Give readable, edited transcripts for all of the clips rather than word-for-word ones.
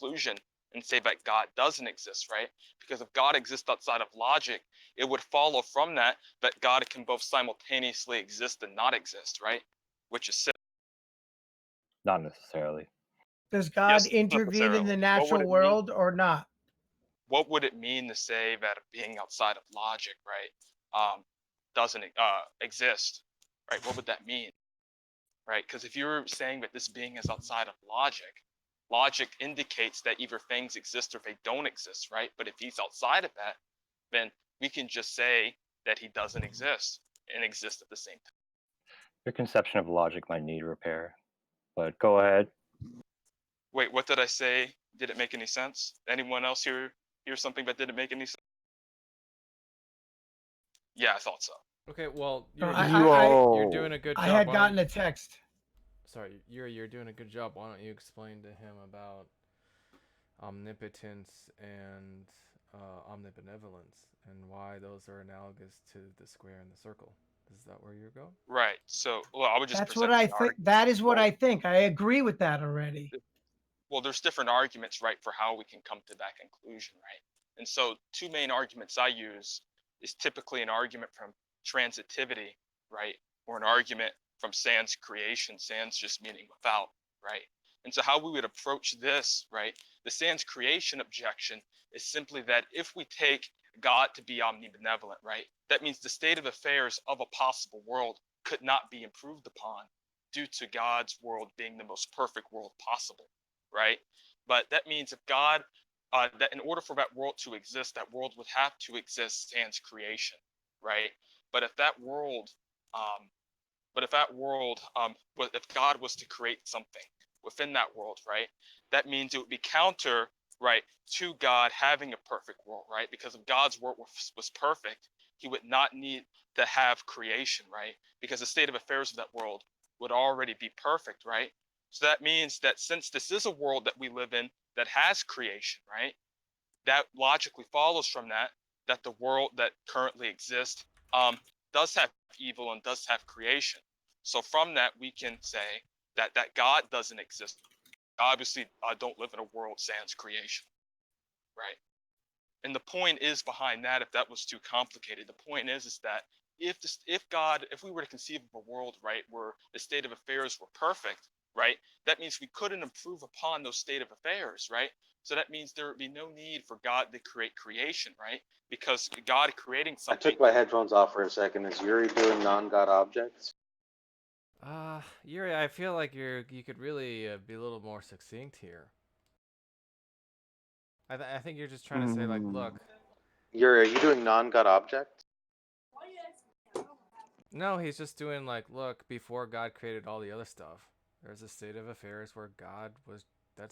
conclusion and say that God doesn't exist, right? Because if God exists outside of logic, it would follow from that that God can both simultaneously exist and not exist, right? Which is silly. Not necessarily. Does God Yes, intervene in necessarily. the What would natural it mean? world or not? What would it mean to say that being outside of logic, right, doesn't exist, right? What would that mean, right? Because if you're saying that this being is outside of logic, logic indicates that either things exist or they don't exist, right? But if he's outside of that, then we can just say that he doesn't exist and exist at the same time. Your conception of logic might need repair, but go ahead. Wait, what did I say? Did it make any sense? Anyone else hear something that didn't make any sense? Yeah, I thought so. Okay, well, No, you're doing a good job. I had Why gotten don't a text. Sorry, you're doing a good job. Why don't you explain to him about omnipotence and omnibenevolence and why those are analogous to the square and the circle? Is that where you go? Right. So, well, I would just That's present what I an think. argument. That is what Well, I think. I agree with that already. well, there's different arguments, right, for how we can come to that conclusion, right? And so, two main arguments I use is typically an argument from transitivity, right, or an argument from sans creation, sans just meaning without, right? And so, how we would approach this, right, the sans creation objection is simply that if we take God to be omnibenevolent, right, that means the state of affairs of a possible world could not be improved upon due to God's world being the most perfect world possible, right? But that means if God, that in order for that world to exist, that world would have to exist sans creation, right? But if that world, um, if God was to create something within that world, right, that means it would be counter, right, to God having a perfect world, right? Because if God's world was perfect, he would not need to have creation, right? Because the state of affairs of that world would already be perfect, right? So that means that since this is a world that we live in that has creation, right? That logically follows from that that the world that currently exists does have evil and does have creation. So from that we can say that God doesn't exist. Obviously, don't live in a world sans creation, right? And the point is behind that, if that was too complicated, the point is that if we were to conceive of a world, right, where the state of affairs were perfect, right, that means we couldn't improve upon those state of affairs, right? So that means there would be no need for God to create creation, right? Because God creating something. I took my headphones off for a second. Is Yuri doing non-God objects? Yuri, I feel like you could really be a little more succinct here. I think you're just trying to say, like, look. Yuri, are you doing non-God objects? No, he's just doing, like, look, before God created all the other stuff, there's a state of affairs where God was,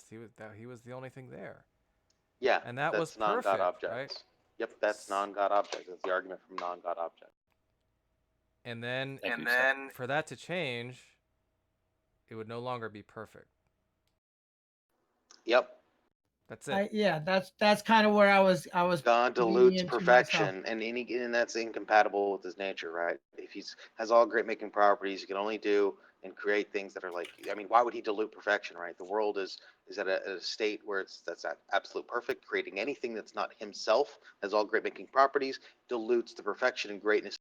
he was the only thing there. Yeah, and that that's was perfect, non-God objects. right? Yep, that's non-God objects. That's the argument from non-God objects. And then for that to change, it would no longer be perfect. Yep. That's it. Yeah, that's kind of where I was. God dilutes perfection, and that's incompatible with his nature, right? If he's has all great making properties, he can only do and create things that are like. I mean, why would he dilute perfection, right? The world is at a state where that's absolute perfect. Creating anything that's not himself, has all great making properties, dilutes the perfection and greatness.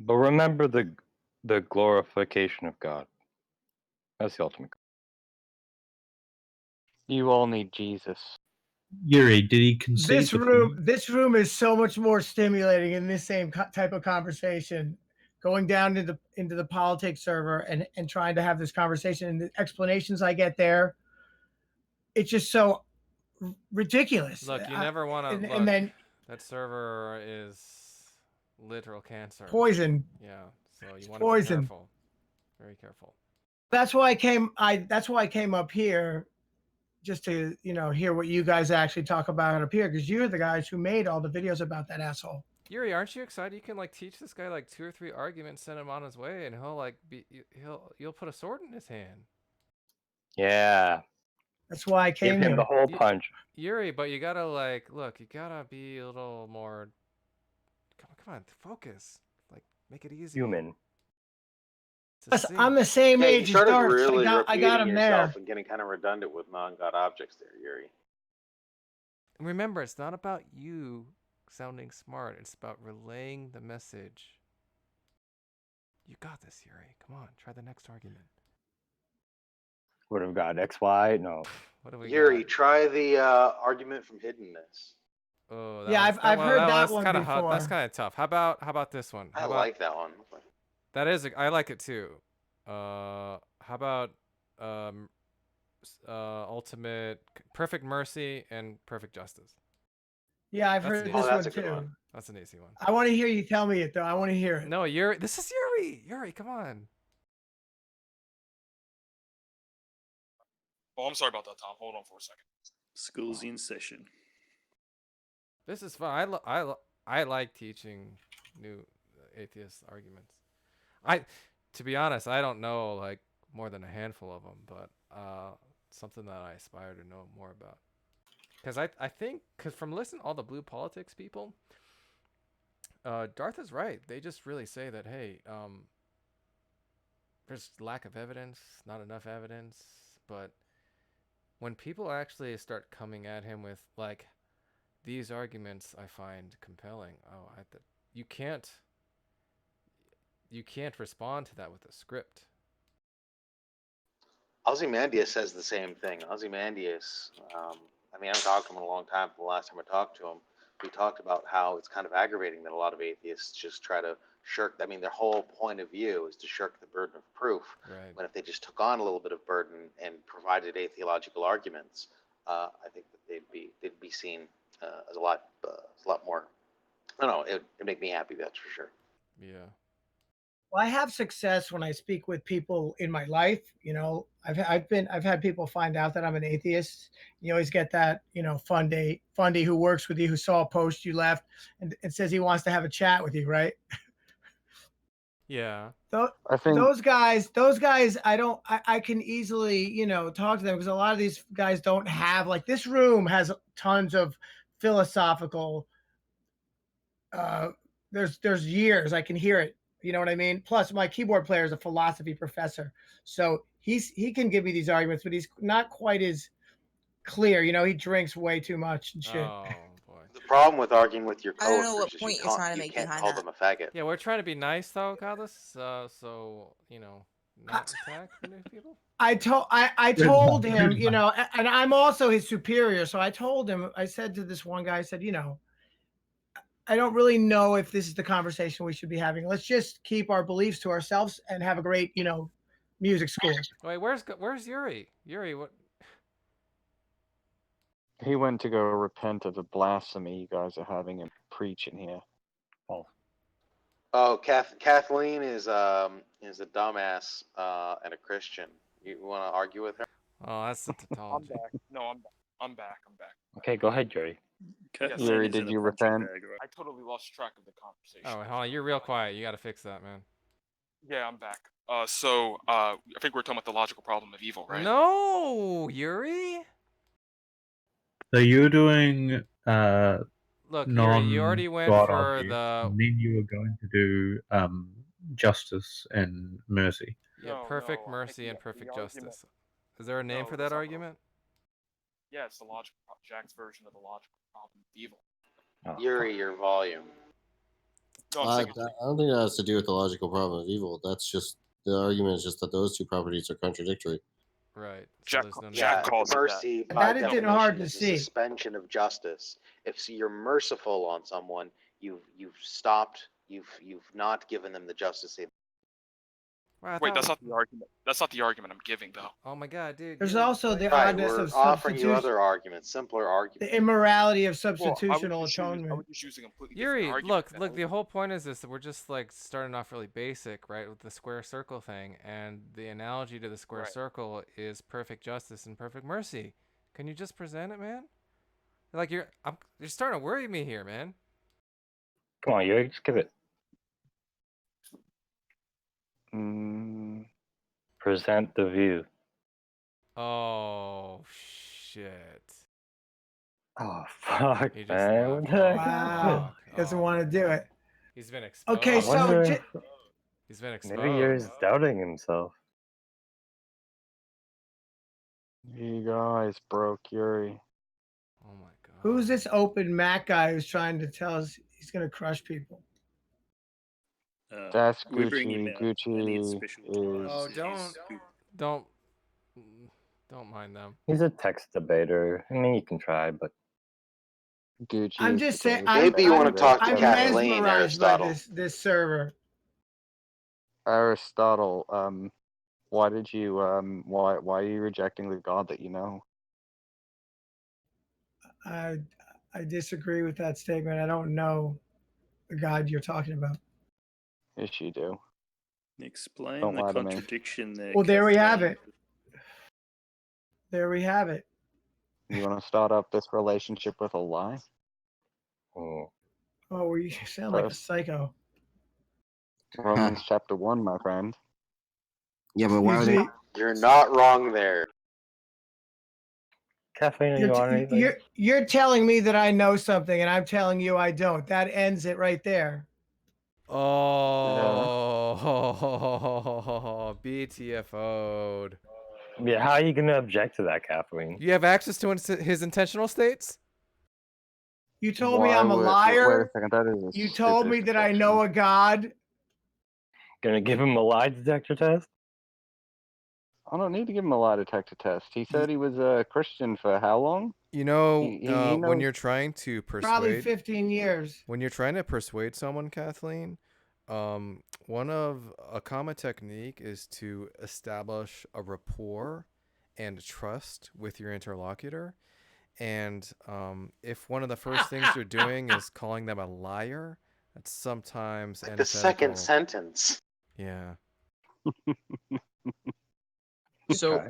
But remember the glorification of God. That's the ultimate. You all need Jesus. Yuri, did he concede? This room is so much more stimulating in this same type of conversation. Going down into the politics server and trying to have this conversation, and the explanations I get there, it's just so ridiculous. Look, you never want to. And then that server is literal cancer. Poison. Yeah, so you want to be careful. Very careful. That's why I came up here, just to hear what you guys actually talk about up here, because you're the guys who made all the videos about that asshole. Yuri, aren't you excited? You can teach this guy 2 or 3 arguments, send him on his way, and you'll put a sword in his hand. Yeah. That's why I came Give him here. the whole punch. Yuri, but you gotta look. You gotta be a little more. Come on, focus. Make it easy. Human. I'm the same age as Darth. Really I got him there. And getting kind of redundant with non-God objects there, Yuri. And remember, it's not about you sounding smart. It's about relaying the message. You got this, Yuri. Come on, try the next argument. Word of God, XY? No. What do we Yuri, got? try the argument from hiddenness. Oh, Yeah, I've heard that one kind of hot. That's before. kind of tough. How about this one? I How about like that one. that is I like it too. How about um ultimate perfect mercy and perfect justice? Yeah, I've That's heard an this easy that's one a good too. one. That's an easy one. I want to hear you tell me it though. I want to hear it. No, Yuri. This is Yuri. Yuri, come on. Oh, I'm sorry about that, Tom. Hold on for a second. School's in session. This is fun. I like teaching new atheist arguments. To be honest, I don't know like more than a handful of them, but something that I aspire to know more about. Because I think from listening to all the blue politics people, Darth is right. They just really say that hey, there's lack of evidence, not enough evidence, but when people actually start coming at him with like these arguments, I find compelling. Oh, you can't respond to that with a script. Ozymandias says the same thing. Ozymandias, I mean, I haven't talked to him in a long time. The last time I talked to him, we talked about how it's kind of aggravating that a lot of atheists just try to shirk. I mean, their whole point of view is to shirk the burden of proof. Right. When if they just took on a little bit of burden and provided atheological arguments, I think that they'd be seen as a lot more. I don't know. It'd make me happy. That's for sure. Yeah. Well, I have success when I speak with people in my life. You know, I've had people find out that I'm an atheist. You always get that, you know, Fundy who works with you, who saw a post you left and says he wants to have a chat with you, right? Yeah. I think Those guys, I can easily, you know, talk to them because a lot of these guys don't have like this room has tons of philosophical there's years I can hear it, you know what I mean. Plus my keyboard player is a philosophy professor, so he can give me these arguments, but he's not quite as clear, you know. He drinks way too much and shit. Oh boy. The problem with arguing with your I don't know coworkers what is point you're trying to you make can't behind call that. them a faggot. Yeah, we're trying to be nice though, Carlos. So you know, not attack new people. I told him, you know, and I'm also his superior, so I told him, I said to this one guy, I said, you know, I don't really know if this is the conversation we should be having. Let's just keep our beliefs to ourselves and have a great, you know, music school. Wait, where's Yuri? Yuri, what? he went to go repent of the blasphemy you guys are having him preach in here. Oh, Kathleen is a dumbass and a Christian. You want to argue with her? Oh, that's the I'm tautology. back. No, I'm back. Okay, go ahead, Jerry. Yes, Yuri, is did in a you punching repent? bag, right? I totally lost track of the conversation. Oh, hold on. You're real quiet. You got to fix that, man. Yeah, I'm back. So I think we're talking about the logical problem of evil, right? No, Yuri. So you're doing Look, Yuri, you already went non-God for arguments, the and then you were going to do justice and mercy. perfect I think mercy and the perfect argument. justice. Is there a name No, for that's that not argument? Yeah, it's the logical Jack's version of the logical problem of evil. Oh, Yuri, your volume. No, I'm I saying don't think that has to do with the logical problem of evil. That's just the argument is just that those two properties are contradictory. Right. So Jack, there's no name. Jack Yeah, calls it that. mercy by That isn't definition hard to is a see. suspension of justice. If you're merciful on someone, you've stopped. You've not given them the justice they. Wow, Wait, that's not the argument. That's not the argument I'm giving, though. Oh my God, dude. There's Yuri, also the Right, oddness we're of offering you substitution, other arguments, simpler arguments. the immorality of Well, I substitutional would atonement. just use a completely Yuri, different argument. look. The whole point is this: that we're just like starting off really basic, right, with the square circle thing, and the analogy to the square Right. circle is perfect justice and perfect mercy. Can you just present it, man? Like you're starting to worry me here, man. come on, Yuri, just give it. Present the view. Oh shit! Oh, fuck, He just man. left. What the heck Wow. happened? He doesn't want to do it. He's been exposed. Okay, I so wonder He's been exposed. maybe Yuri's doubting himself. You guys broke Yuri. Oh my God. Who's this open Mac guy who's trying to tell us he's gonna crush people? That's We bring him Gucci. out, and he has Gucci special is. talents. Oh, don't mind them. He's a text debater. I mean, you can try, but Gucci I'm is just the saying. greatest Maybe you want to talk to I'm Kathleen, mesmerized by Aristotle. this server. Aristotle. Why did you why are you rejecting the God that you know? I disagree with that statement. I don't know the God you're talking about. Yes, you do. Explain Don't the lie to me. contradiction there. Well, there we have Kathleen. it. There we have it. You want to start up this relationship with a lie? oh, Oh, you sound like a First, psycho. Romans chapter 1, my friend. Yeah, but why are Excuse they? me. You're not wrong there. Kathleen, are you on anything? You're telling me that I know something, and I'm telling you I don't. That ends it right there. Oh, BTFO'd. Yeah, how are you gonna object to that, Kathleen? You have access to his intentional states? You told me I'm a Wait a liar. second, that is a You told me stupid that I know a God. Gonna give him a lie detector test? I don't need to give him a lie detector test. He said he was a Christian for how long? You know, He when knows. you're trying to Probably persuade, 15 years. when you're trying to persuade someone, Kathleen, one of a common technique is to establish a rapport and trust with your interlocutor. And if one of the first things you're doing is calling them a liar, that's sometimes Like the second antithetical. sentence. Yeah. So, Okay.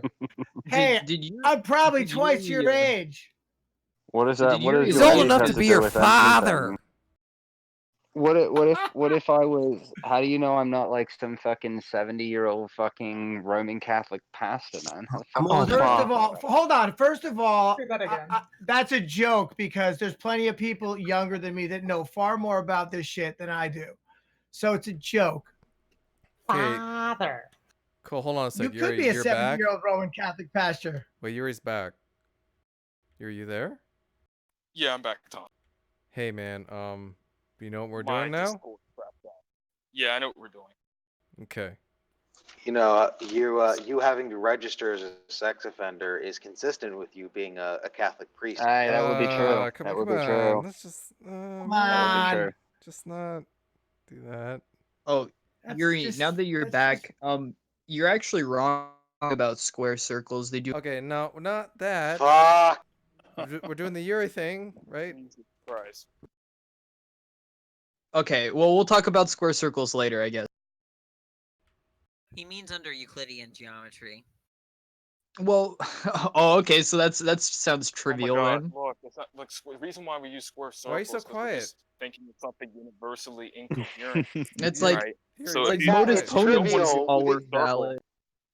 Hey, did you? I'm probably did twice Yuri, your age. What is So that? did What Yuri does He's your old age enough have to to be do your with father. anything? What if I was? How do you know I'm not like some fucking 70-year-old fucking Roman Catholic pastor, man? How the fuck I'm do old you as know First fuck. of all, that? hold on. First of all, Do that again. that's a joke because there's plenty of people younger than me that know far more about this shit than I do. So it's a joke. Okay, Father. cool. Hold on a You sec. could be a You're back. 70-year-old Roman Catholic pastor. Wait, Yuri's back. Yuri, you there? Yeah, I'm back, Tom. Hey, man. You know what we're My doing now? Discord crapped out. Yeah, I know what we're doing. Okay. You know, you having to register as a sex offender is consistent with you being a Catholic priest. Aye, that would be true. Come That on, would come be on. true. Let's just, Come That would be on. true. just not do that. Oh, That's Yuri, just- now that you're that's just- back, you're actually wrong about square circles. They do. Okay, no, not that. Fuck. We're doing the Yuri thing, right? Jesus Christ. Okay, well, we'll talk about square circles later, I guess. He means under Euclidean geometry. Well, oh, okay, so that sounds trivial Oh my God, then. look, it's not, look, the reason why we use square circles Why are you so is 'cause we're quiet? just thinking of something universally incoherent, It's Yuri, like right? Yuri, So why are like you if so modus it's quiet? ponens is trivial, all we work use circle. valid.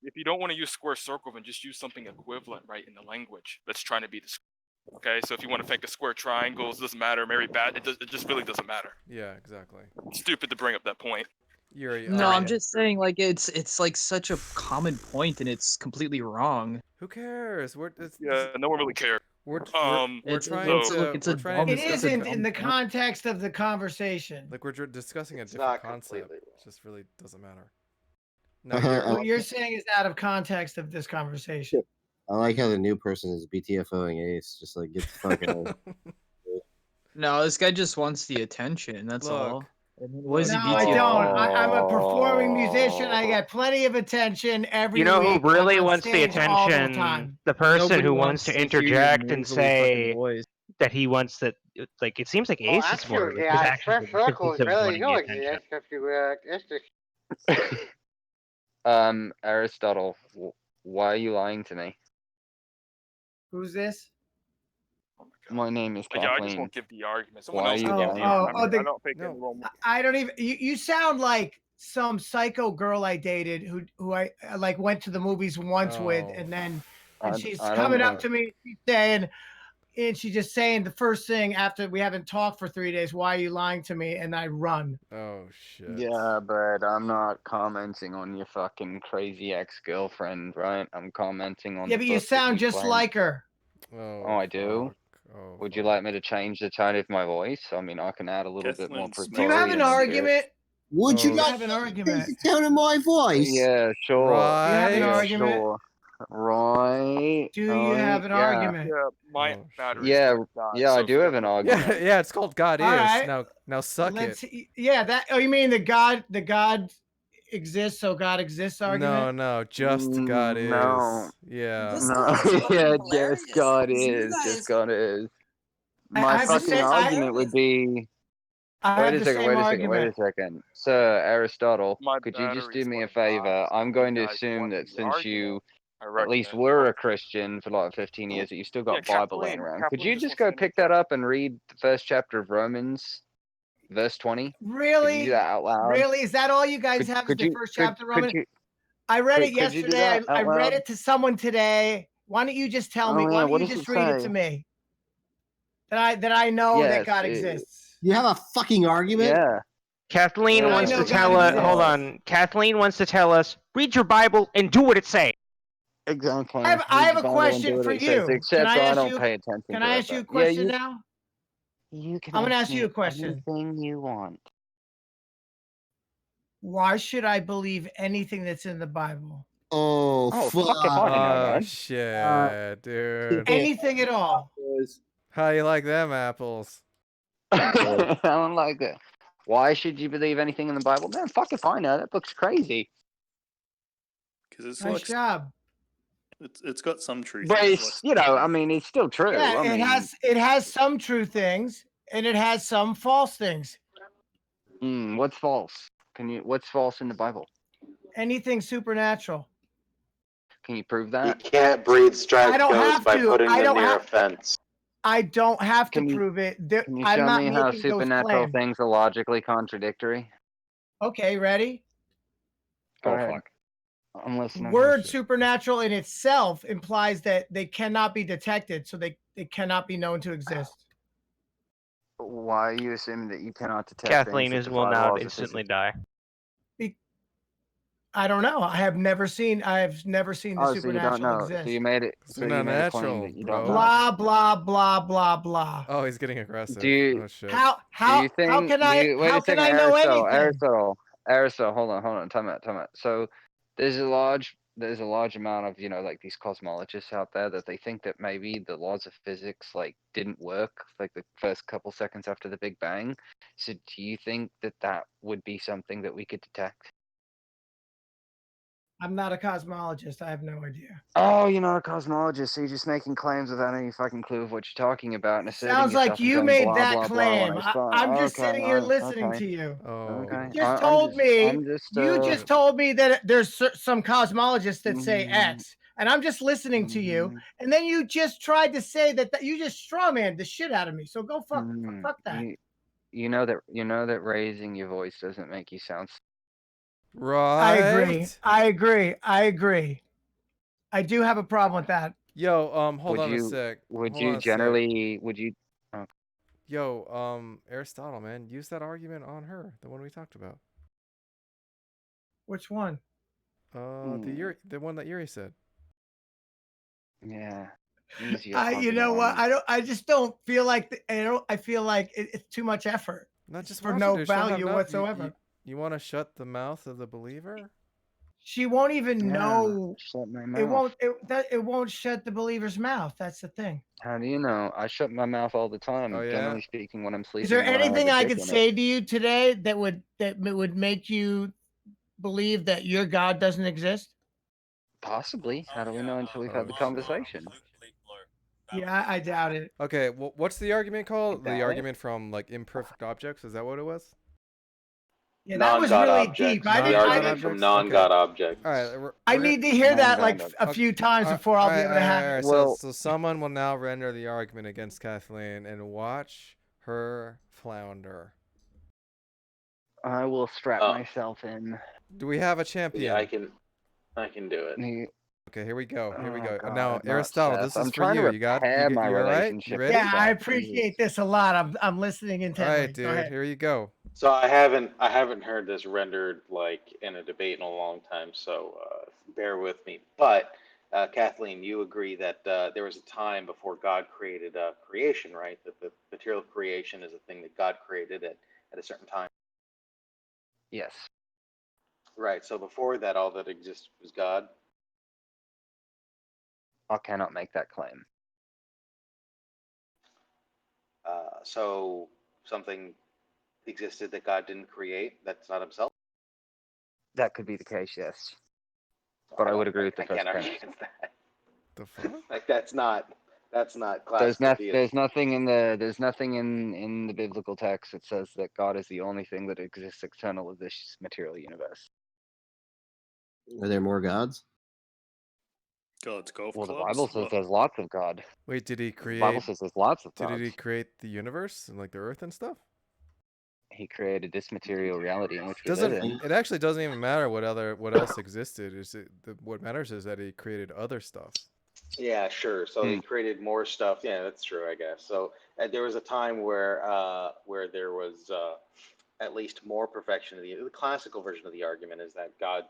If you don't want to use square circle, then just use something equivalent, right, in the language that's trying to be the. Okay, so if you want to think of square triangles, doesn't matter. Mary Bat, it just really doesn't matter. Yeah, exactly. Stupid to bring up that point. Yuri, No, I'm just saying, like it's like such a common point, and it's completely wrong. Who cares? Yeah, no one really cares. We're It's trying so- to. it's We're a trying dumb. to It It's a isn't dumb in the point. context of the conversation. Like we're discussing a It's different not concept. completely It just really doesn't matter. No, Yuri, What you're saying is out of context of this conversation. I like how the new person is BTFOing Ace. Just like get the fuck out. No, this guy just wants the attention. That's all. Look, What is he No, I BTFOing? don't. I'm a performing musician. I get plenty of attention every You know who week. really I'm on wants the stage all the attention? time. The person Nobody who wants to hear your interject and nasally fucking say voice. that he wants that. Like it seems like Ace is more like his actions are more consistent with wanting the attention. Aristotle, why are you lying to me? Who's this? My name is Yeah, I just Kathleen. won't give the argument. Someone Why are else you can give lying? the argument. the- I don't think No. anyone. I don't even. You sound like some psycho girl I dated who I like went to the movies once with, Oh. and then I she's don't coming know. up to me, she's saying, and she's just saying the first thing after we haven't talked for 3 days. Why are you lying to me? And I run. Oh shit. Yeah, but I'm not commenting on your fucking crazy ex-girlfriend, right? I'm commenting on Yeah, the but you book that sound you just claim. like her. Oh, I do? fuck. Oh, Would you fuck. like me to change the tone of my voice? I mean, I can add a little bit more Kathleen Do you have an Praetorian into it. argument? Would you Do you Oh, like have an to argument? change the tone of my voice? Yeah, sure. Do you have an Yeah, Right. argument? sure. Right. Do you have an argument? Yeah, my Oh, battery's Yeah, gonna die. yeah, so I if do you have don't an mind- argument. Yeah, yeah, it's called God All is. right. Now suck Let's. it. Yeah, that. Oh, you mean the God exists, so God exists argument? No, just God is. No. Yeah. This No, guy is fucking yeah, hilarious. just God This new is. guy Just is God is. I My have the fucking same. argument would be. I Wait have a the second, same wait a second, wait a argument. second. Sir Aristotle, My could you just do battery's me a gonna die. favor? So I'm if going you to guys assume want that the since argument, you I at least recommend were a both. Christian for like 15 years, that you still got Yeah, Bible laying around. Could Kathleen you just just wants go to pick that up and read the first chapter of Romans, verse 20? Could you do Really? that out loud? Really? Is that all you guys Could have? Is could the you first could chapter, could Roman? you I read it could you do yesterday. that I out read loud? it to someone today. Why don't you just tell me? Oh Why yeah, don't what you does it just read it to say? me? That I know that Yes, God exists. You have a fucking argument? yeah. Kathleen I wants know to God tell us. Hold exists. on. Kathleen wants to tell us. Read your Bible and do what it says. Exactly. I have Read a the Bible and question do what for it says, you. Can except I I ask don't you? pay attention Can to I that ask you a stuff. Yeah, question now? you can I'm gonna ask ask you a me question. anything you want. Why should I believe anything that's in the Bible? Oh, Oh, fuck if I don't know, Oh man. shit, dude. Anything at all? How you like them apples? I don't like that. Why should you believe anything in the Bible? Man, fuck if I know. That book's crazy. Because it's Nice like job. it's got some truth. But in it, it's, you know, I mean, it's still true. Yeah, I mean, it has some true things and it has some false things. what's false? What's false in the Bible? Anything supernatural. Can you prove You that? can't breed I striped don't goats have by to. putting I them don't near a have. fence. I don't have to Can you prove it. can you I'm show not me how making those supernatural claims. things are logically contradictory? Okay, ready? Go Oh, ahead. fuck. I'm listening. Word shit. supernatural in itself implies that they cannot be detected, so they cannot be known to exist. Why are you assuming that you cannot detect Kathleen things is that will defy now laws of instantly physics? die. I don't know. I have never seen the Oh, so you don't supernatural know. exist. So you made it. So you made a claim Supernatural, that you bro. don't know. Blah blah blah blah blah. Oh, he's getting aggressive. Do you Oh shit. do you think? Can Do I you, wait how a can second, I know Aristotle. anything? Aristotle. Hold on. Time out. So there's a large amount of, you know, like these cosmologists out there that they think that maybe the laws of physics like didn't work like the first couple seconds after the Big Bang. So do you think that that would be something that we could detect? I'm not a cosmologist. I have no idea. Oh, you're not a cosmologist, so you're just making claims without any fucking clue of what you're talking about and asserting Sounds like yourself and you going made blah that blah blah when claim. it's fun. I'm just Okay, sitting here listening okay, to you. Oh. okay. You just told me. You Oh, just told me that there's some cosmologists that say Mm, X, and I'm just listening to you. And then you just tried to say that you just strawmanned the shit out of me. So go fuck that. You know that raising your voice doesn't make you sound. I agree. right. I agree. I do have a problem with that. Yo, hold Would on a you sec. would Hold you on a sec. generally would you? Oh, Yo, Aristotle, man, use that argument on her, the one we talked about. Which one? The one that Yuri said. yeah. Use your You fucking know what? argument. I just don't feel like I feel like it's too much effort. Not just for watch no her, dude. She'll have value no- whatsoever. You want to shut the mouth of the believer? She won't even Yeah, know. shut my It mouth. it won't shut the believer's mouth. That's the thing. How do you know? I shut my mouth all the time. Oh, yeah? Generally speaking, when I'm sleeping. Is there and when I have anything a I dick could in it. say to you today that would make you believe that your God doesn't exist? Possibly. How do we know until we've had the conversation? Yeah, I doubt it. Okay, well, what's the argument called? Doubt The it. argument from like imperfect objects? Is that what it was? Yeah, that was Non-God really objects. deep. The I didn't. argument from non-God objects. All right, I need to hear that like a Non-God few times before I'll be able to have it. Well- so someone will now render the argument against Kathleen and watch her flounder. I will strap myself in. Do we have a champion? Yeah, I can do it. Okay, here we go. Oh, now, God, not Aristotle, Seth. this is I'm for trying to you. You got repair my you all right? You relationship ready? with Yeah, I appreciate this a lot. I'm listening All intently. right, Go dude. ahead. Here you go. So I haven't heard this rendered like in a debate in a long time, so bear with me. But Kathleen, you agree that there was a time before God created creation, right? That the material creation is a thing that God created at a certain time. Yes. Right. So before that, all that existed was God. I cannot make that claim. So something existed that God didn't create. That's not Himself. That could be the case, yes. But I would agree with the I first can't argue premise. against that. The fuck? Like that's not classical theism. There's nothing in the biblical text that says that God is the only thing that exists external of this material universe. Are there more gods? God's golf Well, the clubs. Bible says What? there's lots of God. Wait, did he The Bible create? says there's lots of Did gods. he create the universe and like the earth and stuff? He created this material reality in which we live Doesn't in. it actually doesn't even matter what else existed? What matters is that he created other stuff. Yeah, sure. So he created more stuff. Yeah, that's true, I guess. So there was a time where there was at least more perfection. The classical version of the argument is that God,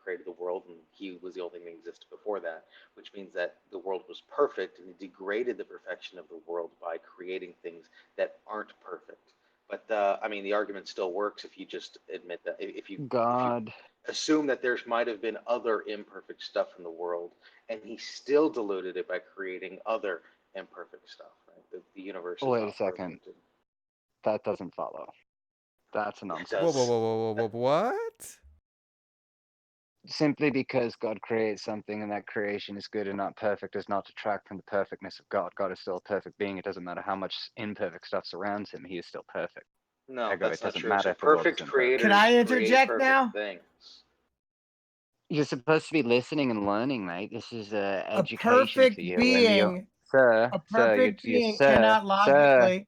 created the world and He was the only thing that existed before that, which means that the world was perfect and He degraded the perfection of the world by creating things that aren't perfect. But the argument still works if you just admit that if you assume that there might have been other imperfect stuff in the world, and He still diluted it by creating other imperfect stuff. Right? The universe is Wait a not second. perfect. That doesn't follow. That's a nonsense. Whoa! What? Simply because God creates something and that creation is good and not perfect does not detract from the perfectness of God. God is still a perfect being. It doesn't matter how much imperfect stuff surrounds Him. He is still perfect. No, Ergo, that's it not doesn't true. matter So if the world is perfect imperfect. creators Can I create interject perfect now? things. You're supposed to be listening and learning, mate. This is A education for perfect you. being, Sir, a perfect you're being cannot logically.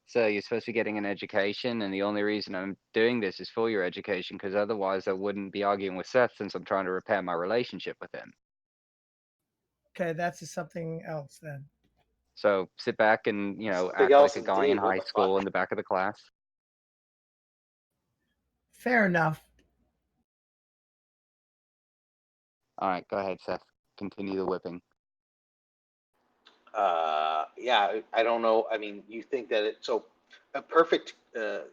Sir, you're supposed to be getting an education, and the only reason I'm doing this is for your education, because otherwise I wouldn't be arguing with Seth since I'm trying to repair my relationship with him. Okay, that's just something else then. So sit back and, Something act else like a guy in indeed. What high the school fuck? in the back of the class. Fair enough. All right, go ahead, Seth. Continue the whipping. Yeah, I don't know. You think that a perfect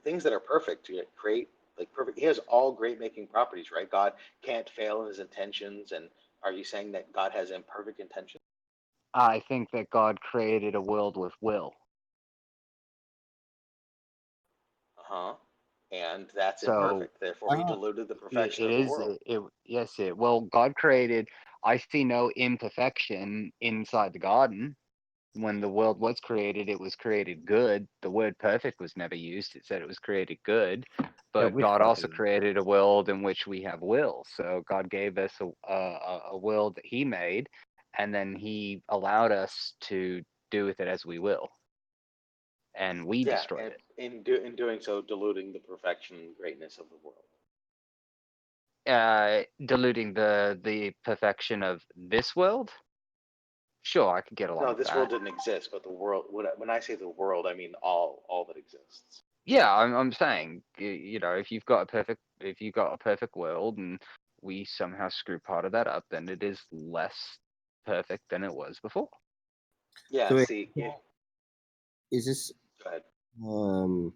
things that are perfect create like perfect. He has all great making properties, right? God can't fail in His intentions. And are you saying that God has imperfect intentions? I think that God created a world with will. Uh-huh. And that's So imperfect. Therefore, He diluted the perfection of the world. Well, God created, I see no imperfection inside the garden. When the world was created, it was created good. The word perfect was never used. It said it was created good. But God also created a world in which we have will. So God gave us a world that He made, and then He allowed us to do with it as we will. And we destroyed it. In doing so, diluting the perfection and greatness of the world. Diluting the perfection of this world. Sure, I could get along No, with this that. world didn't exist, but the world. When I say the world, I mean all that exists. Yeah, I'm saying, if you've got a perfect world and we somehow screw part of that up, then it is less perfect than it was before. Yeah. So wait, See. Yeah. Is this Go ahead.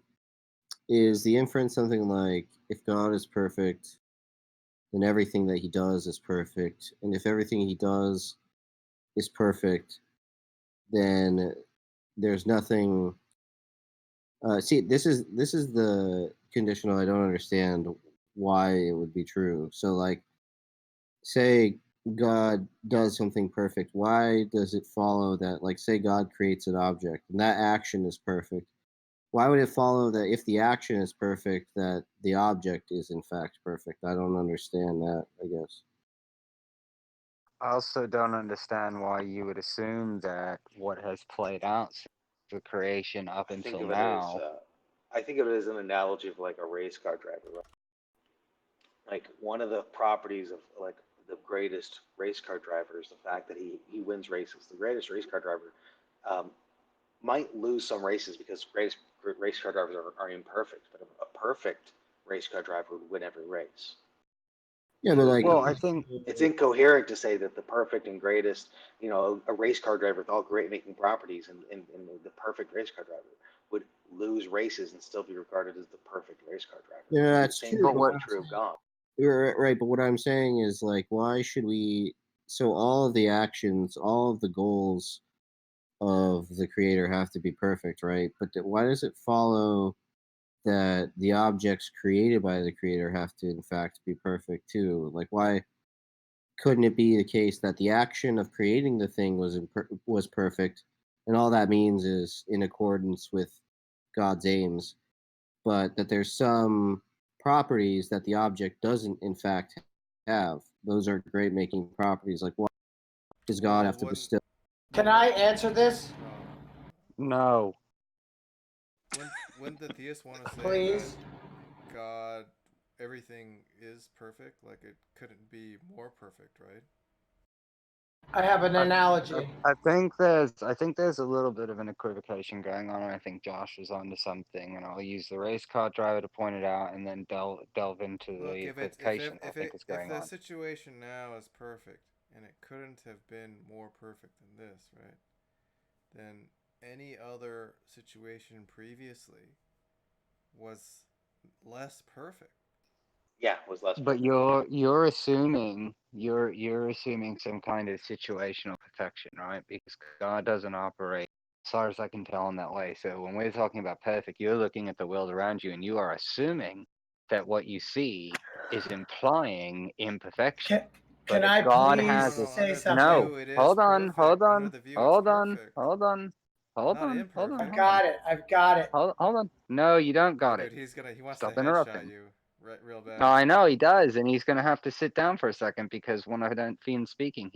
is the inference something like if God is perfect, then everything that He does is perfect, and if everything He does is perfect, then there's nothing. See, this is the conditional. I don't understand why it would be true. So, like, say God does something perfect. Why does it follow that, like, say God creates an object and that action is perfect? Why would it follow that if the action is perfect, that the object is in fact perfect? I don't understand that, I guess. I also don't understand why you would assume that what has played out since the creation up until now. I think of it as an analogy of like a race car driver. Right? Like one of the properties of like the greatest race car driver is the fact that he wins races. The greatest race car driver might lose some races because race car drivers are imperfect, but a perfect race car driver would win every race. Yeah, but like, Well, I think It's incoherent to say that the perfect and greatest, a race car driver with all great making properties and the perfect race car driver would lose races and still be regarded as the perfect race car driver. yeah, that's The same true. thing But would what be true of God. you're right, but what I'm saying is like, why should we? So all of the actions, all of the goals of the creator have to be perfect, right? But why does it follow that the objects created by the creator have to, in fact, be perfect too? Like, why couldn't it be the case that the action of creating the thing was perfect, and all that means is in accordance with God's aims, but that there's some properties that the object doesn't, in fact, have? Those are great making properties. Like, why does God have to bestow? Can I answer this? no. Wouldn't the theist want to say Please? that God, everything is perfect? Like it couldn't be more perfect, right? I have an analogy. I think there's a little bit of an equivocation going on. I think Josh is onto something, and I'll use the race car driver to point it out, and then delve into Look, the if equivocation I think is going the on. situation now is perfect and it couldn't have been more perfect than this, right? Then any other situation previously was less perfect. Yeah, was less. But you're assuming some kind of situational perfection, right? Because God doesn't operate, as far as I can tell, in that way. So when we're talking about perfect, you're looking at the world around you, and you are assuming that what you see is implying imperfection. Can But if I God please has No, say under the something? no, view it is hold on, perfect. Under the view it's perfect. Not imperfect. I've got it. I've got it. hold on. No, you don't Oh, got it. dude, he wants to Stop headshot interrupting. you real No, bad. I know he does, and he's gonna have to sit down for a second because when I don't feel him speaking,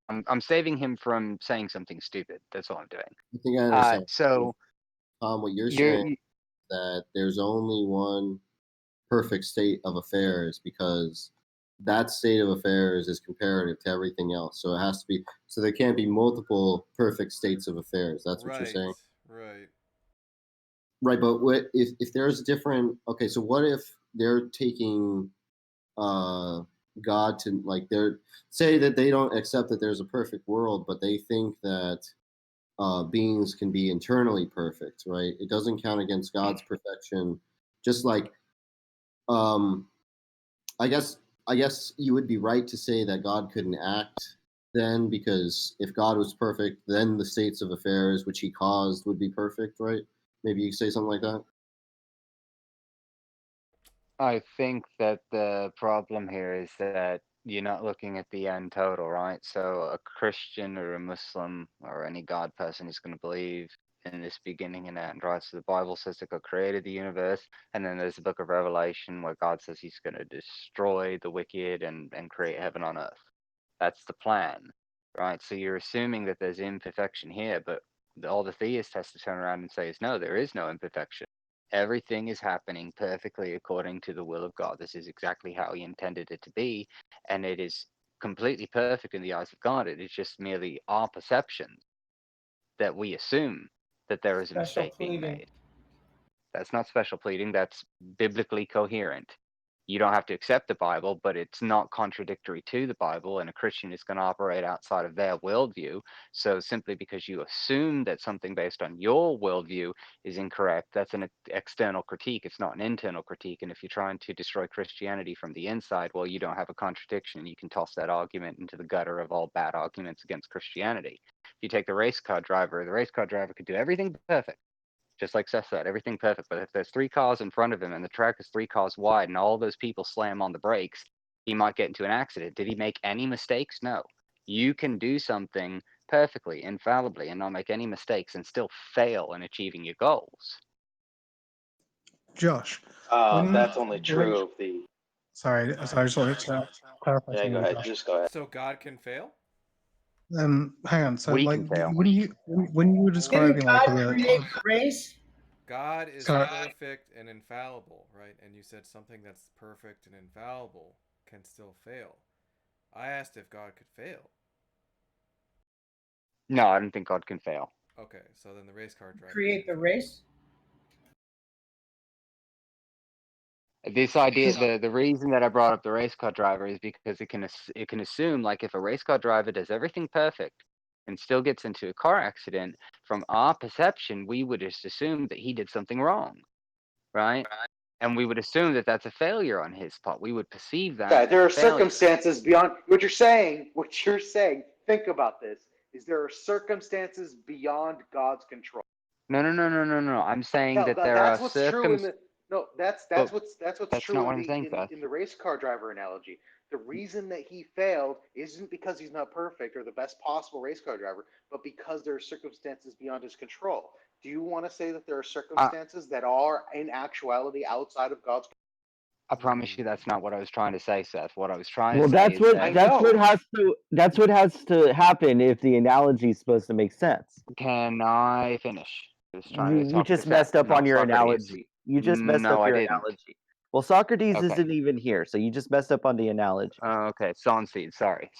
I'm saving him from saying something stupid. That's all I'm doing. I think I understand. So Tom, what you're you're saying that there's only one perfect state of affairs because that state of affairs is comparative to everything else. So it has to be. So there can't be multiple perfect states of affairs. That's what you're Right, saying, right. right? But what if there's different? Okay, so what if they're taking uh God to, like, they're say that they don't accept that there's a perfect world, but they think that beings can be internally perfect, right? It doesn't count against God's perfection. Just like, um, I guess, I guess you would be right to say that God couldn't act then, because if God was perfect, then the states of affairs which He caused would be perfect, right? Maybe you could say something like that. I think that the problem here is that you're not looking at the end total, right? So a Christian or a Muslim or any God person is going to believe in this beginning and end, right? So the Bible says that God created the universe, and then there's the book of Revelation where God says he's going to destroy the wicked and create heaven on earth. That's the plan, right? So you're assuming that there's imperfection here, but all the theist has to turn around and say is no, there is no imperfection. Everything is happening perfectly according to the will of God. This is exactly how He intended it to be, and it is completely perfect in the eyes of God. It is just merely our perception that we assume that there is a Special mistake being pleading. made. That's not special pleading, that's biblically coherent. You don't have to accept the Bible, but it's not contradictory to the Bible, and a Christian is going to operate outside of their worldview. So simply because you assume that something based on your worldview is incorrect, that's an external critique. It's not an internal critique. And if you're trying to destroy Christianity from the inside, well, you don't have a contradiction. You can toss that argument into the gutter of all bad arguments against Christianity. If you take the race car driver could do everything perfect, just like Seth said, everything perfect. But if there's 3 cars in front of him and the track is 3 cars wide and all those people slam on the brakes, he might get into an accident. Did he make any mistakes? No. You can do something perfectly, infallibly, and not make any mistakes and still fail in achieving your goals. Josh, That's only true of the. sorry, I just wanted to clarify Yeah, something go with ahead. Josh. Just go ahead. So God can fail? Hang on. So, We like, can fail. when you were Didn't describing, like, God create the race? God is Sorry. perfect and infallible, right? And you said something that's perfect and infallible can still fail. I asked if God could fail. No, I don't think God can fail. Okay, so then the race car driver Create the race? This idea, the reason that I brought up the race car driver is because it can assume, like, if a race car driver does everything perfect and still gets into a car accident, from our perception, we would just assume that he did something wrong, right? And we would assume that that's a failure on his part. We would perceive that Yeah, there as are failure. circumstances beyond what you're saying. What you're saying. Think about this. Is there are circumstances beyond God's control? No. I'm saying No, that there that's are what's true in the. No, that's But what's that's true not in what I'm saying, the Seth. in the race car driver analogy. The reason that he failed isn't because he's not perfect or the best possible race car driver, but because there are circumstances beyond his control. Do you want to say that there are circumstances that are in actuality outside of God's control? I promise you that's not what I was trying to say, Seth. What I was trying Well, to say is that that's what has to happen if the analogy is supposed to make sense. Can I finish? I was trying to You talk to just messed Seth, up on not your Socrates. analogy. You just messed No, up I your didn't. analogy. Well, Socrates Okay. isn't even here, so you just messed up on the analogy. Okay, Sonseed, sorry.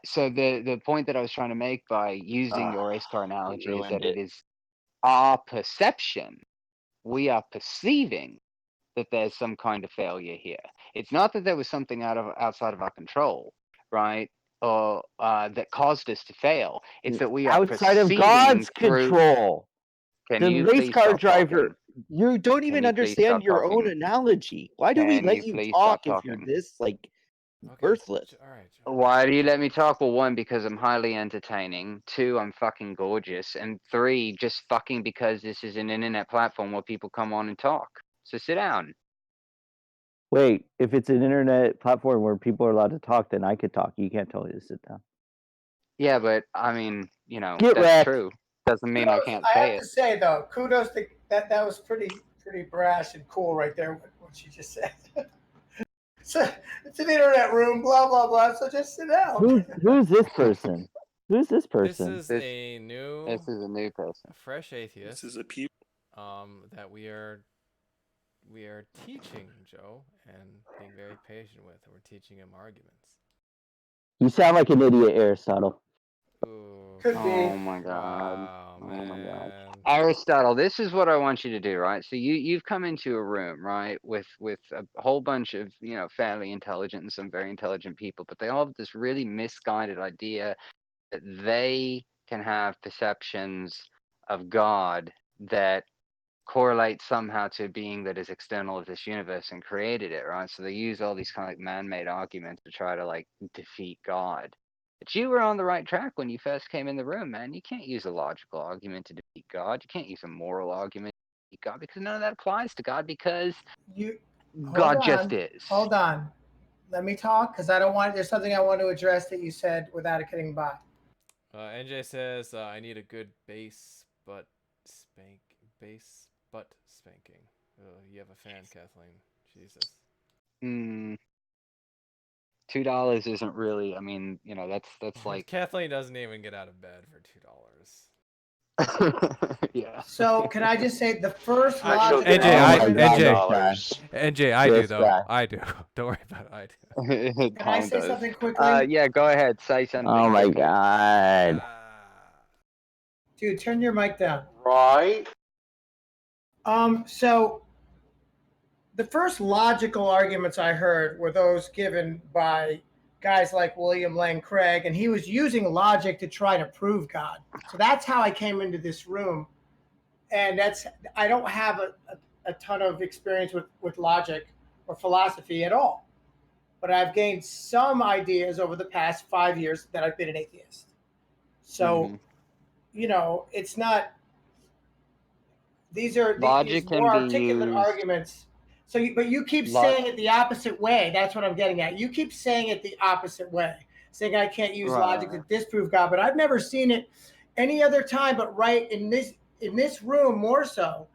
So the point that I was trying to make by using your race car analogy is that it is our perception. We are perceiving that there's some kind of failure here. It's not that there was something outside of our control, right? Or that caused us to fail. It's that we are Outside of perceiving God's through. control. Can The you race please car stop driver. talking? You don't Can even you please understand stop your own talking? analogy. Why do we Can let you you please talk stop if you're talking? this worthless? All right. Why do you let me talk? Well, one, because I'm highly entertaining. Two, I'm fucking gorgeous. And three, just fucking because this is an internet platform where people come on and talk. So sit down. Wait, if it's an internet platform where people are allowed to talk, then I could talk. You can't tell me to sit down. Yeah, but I mean, Get that's wrecked. true. Doesn't mean I can't I say have it. to say though, kudos to that. That was pretty brash and cool right there. What she just said. So it's an internet room, blah blah blah. So just sit down. Who's this person? Who's this person? This is a new person. A fresh atheist. This is a peep. That we are teaching Joe and being very patient with. And we're teaching him arguments. You sound like an idiot, Aristotle. Ooh. Could be. Oh my god. Wow, Oh man. my god. Aristotle, this is what I want you to do, right? So you've come into a room, right, with a whole bunch of, fairly intelligent and some very intelligent people, but they all have this really misguided idea that they can have perceptions of God that correlate somehow to a being that is external of this universe and created it, right? So they use all these kind of like man-made arguments to try to like defeat God. But you were on the right track when you first came in the room, man. You can't use a logical argument to defeat God. You can't use a moral argument to defeat God because none of that applies to God because God just is. Hold on. Let me talk because I don't want. There's something I want to address that you said without it getting by. NJ says I need a good bass butt spanking. You have a fan, Kathleen. Jesus. $2 isn't really. I mean, that's like. Kathleen doesn't even get out of bed for $2. Yeah. So can I just say the first NJ, I do though. I do. Don't worry about it. I do. Can I say something quickly? Yeah, go ahead. Say something. Oh my quickly. god. Dude, turn your mic down. Right. So the first logical arguments I heard were those given by guys like William Lane Craig, and he was using logic to try to prove God. So that's how I came into this room. And I don't have a ton of experience with logic or philosophy at all. But I've gained some ideas over the past 5 years that I've been an atheist. So, it's not, these are Logic these more can be articulate used. arguments. So, but you keep saying it the opposite way. That's what I'm getting at. You keep saying it the opposite way, saying I can't use logic to disprove God, but I've never seen it any other time. But right in this room, more so,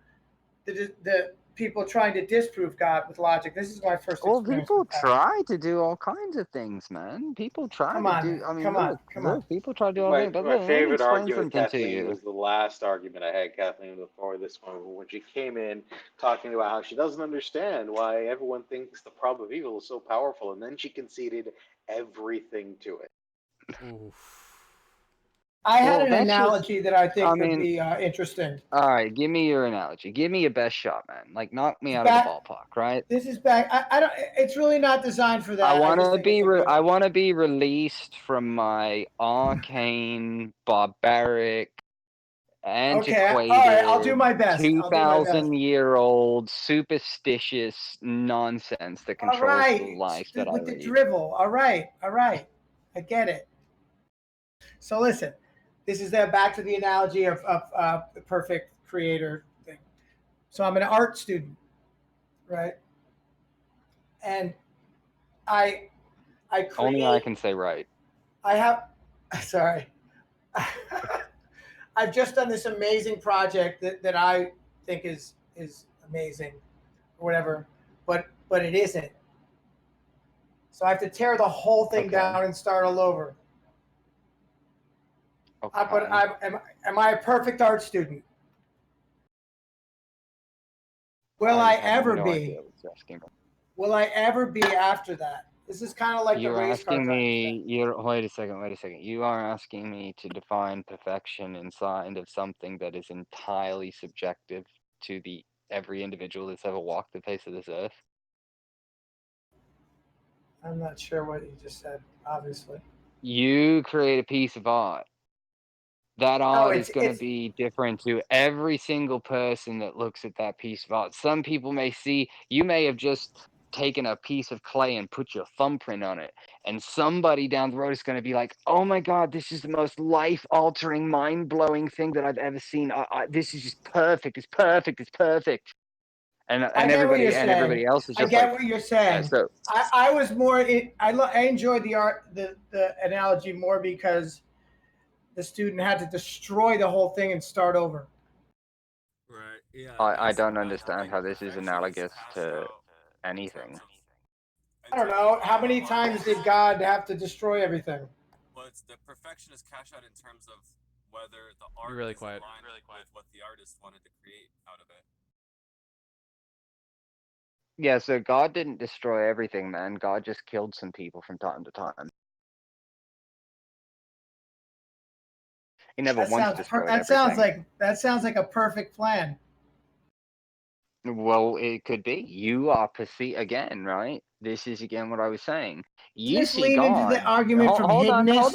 the people trying to disprove God with logic. This is my first experience. Well, people try to do all kinds of things, man. People try Come to on, do. I mean, come on, look, come on. people try to do all things. But My look, let me favorite explain argument with something to Kathleen you. was the last argument I had Kathleen before this one, when she came in talking about how she doesn't understand why everyone thinks the problem of evil is so powerful, and then she conceded everything to it. Oof. I had Well, an that's just. analogy that I think I would mean, be interesting. all right, give me your analogy. Give me your best shot, man. Like, knock me out of the ballpark, right? This is back. I don't. It's really not designed for that. I want just to think it's be. a good I want to be released from my arcane, barbaric, antiquated, all right. I'll do my best. 2,000-year-old superstitious nonsense that All controls the right, life that I with the lead. drivel. All right. I get it. So listen, this is back to the analogy of the perfect creator thing. So I'm an art student, right? And I create. Only I can say right. I have. Sorry. I've just done this amazing project that I think is amazing, or whatever, but it isn't. So I have to tear the whole thing down and start all over. Okay. But am I a perfect art student? Will I ever no be? idea what you're asking me. Will I ever be after that? This is kind of like You're the race car asking type me. Wait a second. You are asking me to define perfection inside of something that is entirely subjective to every individual that's ever walked the face of this earth. I'm not sure what you just said. Obviously, you create a piece of art. That art is going to be different to every single person that looks at that piece of art. Some people may see, you may have just taken a piece of clay and put your thumbprint on it, and somebody down the road is going to be like, oh my God, this is the most life-altering, mind-blowing thing that I've ever seen. This is just perfect. It's perfect. It's perfect. And everybody else is just I get what you're saying. So I was more. I enjoyed the analogy more because the student had to destroy the whole thing and start over. Right. Yeah. I don't understand how this is analogous to anything. I don't know. How many times did God have to destroy everything? Well, it's the perfection is cash out in terms of whether the art really is quiet. aligned with what the artist wanted to create out of it. Yeah, so God didn't destroy everything, man. God just killed some people from time to time. He never once destroyed everything. That sounds like a perfect plan. Well, it could be. You are again, right? This is again what I was saying. You Just see lean God. into the argument from Hold on. hiddenness.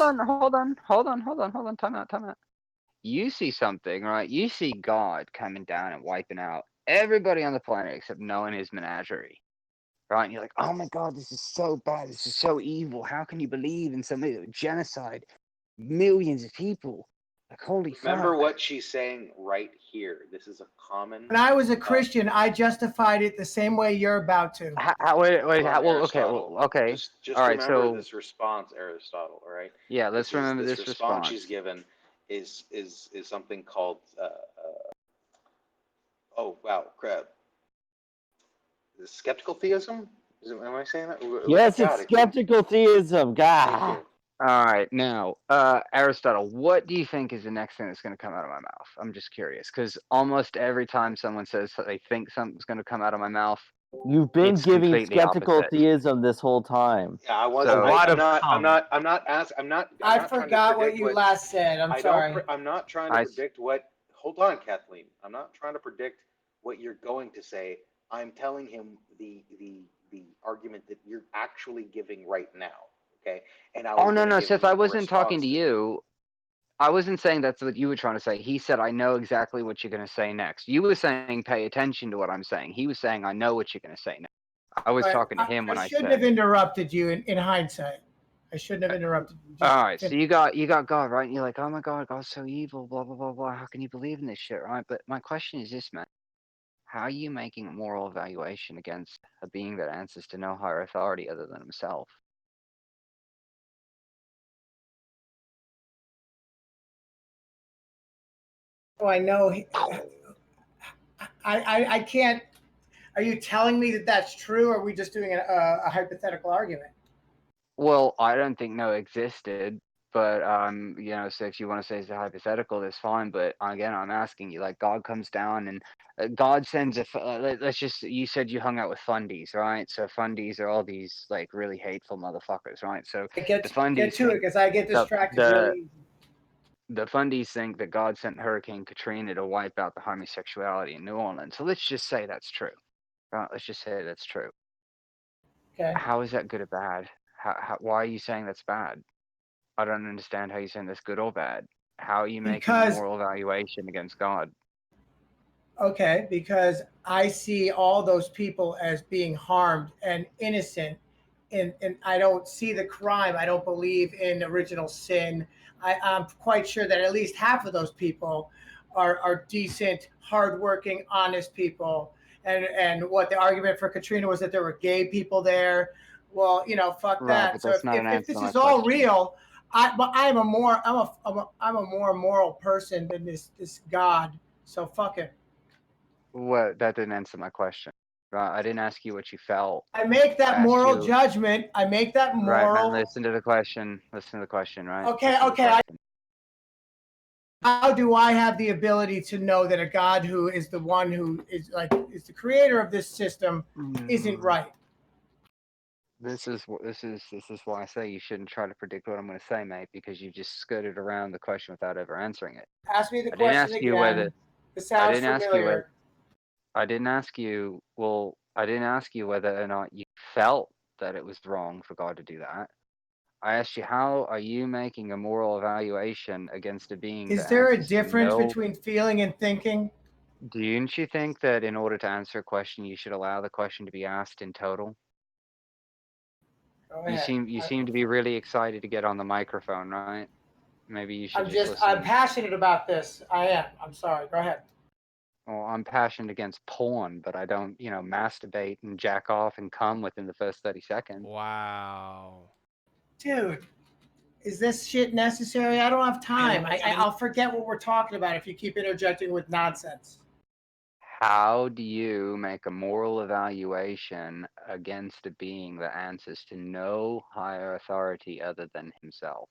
Time out. You see something, right? You see God coming down and wiping out everybody on the planet except Noah and his menagerie. Right? And you're like, oh my God, this is so bad. This is so evil. How can you believe in somebody that would genocide millions of people? Like, holy fuck. Remember what she's saying right here. This is a common. When I was a Christian, I justified it the same way you're about to. Okay. Just all right, remember so this response, Aristotle. All right. Yeah, let's remember this response. She's given is something called. Oh wow, crap. Skeptical theism? Am I saying that? Yes, it's skeptical theism. God. Thank you. All right, now, Aristotle, what do you think is the next thing that's going to come out of my mouth? I'm just curious, because almost every time someone says that they think something's going to come out of my mouth, you've been giving skeptical opposite. theism this whole time. Yeah, I wasn't. I forgot what you last said. I'm sorry. I'm not trying to predict what. Hold on, Kathleen. I'm not trying to predict what you're going to say. I'm telling him the argument that you're actually giving right now. Okay. And no, Seth, I wasn't talking to you. I wasn't saying that's what you were trying to say. He said, I know exactly what you're going to say next. You were saying, pay attention to what I'm saying. He was saying, I know what you're going to say next. I was talking to him when I said. I shouldn't have interrupted you in hindsight. I shouldn't have interrupted you. All right, so you got God, right? And you're like, oh my God, God's so evil, blah, blah, blah, blah. How can you believe in this shit, right? But my question is this, man. How are you making a moral evaluation against a being that answers to no higher authority other than himself? Oh, I know. I can't. Are you telling me that that's true, or are we just doing a hypothetical argument? Well, I don't think Noah existed, but so if you want to say it's a hypothetical, that's fine. But again, I'm asking you, like, God comes down and God sends let's just, you said you hung out with fundies, right? So fundies are all these like really hateful motherfuckers, right? So Get to it because I get distracted really easy. the fundies think that God sent Hurricane Katrina to wipe out the homosexuality in New Orleans. So let's just say that's true. Let's just say that's true. Okay. How is that good or bad? Why are you saying that's bad? I don't understand how you're saying that's good or bad. How are you making a Because moral evaluation against God? okay, because I see all those people as being harmed and innocent, and I don't see the crime. I don't believe in original sin. I'm quite sure that at least half of those people are decent, hardworking, honest people. And what the argument for Katrina was that there were gay people there. Well, fuck Right, that. but So that's not an if answer this to my is all question. real, I'm a more moral person than this God. So fuck it. What? That didn't answer my question. I didn't ask you what you felt. I make that I asked moral you. judgment. I make that Right, man. moral. Listen to the question. Listen to the question. Right. Okay, Listen to the okay. question. How do I have the ability to know that a God who is the one who is the creator of this system isn't right? This is why I say you shouldn't try to predict what I'm going to say, mate, because you just skirted around the question without ever answering it. Ask me the I didn't question ask you whether. again. It sounds familiar. I didn't ask you. Well, I didn't ask you whether or not you felt that it was wrong for God to do that. I asked you, how are you making a moral evaluation against a being Is that there a answers to difference no? between feeling and thinking? Didn't you think that in order to answer a question, you should allow the question to be asked in total? Go You ahead. seem to be really excited to get on the microphone, right? Maybe you should just listen. I'm passionate about this. I am. I'm sorry. Go ahead. Well, I'm passionate against porn, but I don't, masturbate and jack off and come within the first 30 seconds. Wow. Dude, is this shit necessary? I don't have time. I'll forget what we're talking about if you keep interjecting with nonsense. How do you make a moral evaluation against a being that answers to no higher authority other than himself?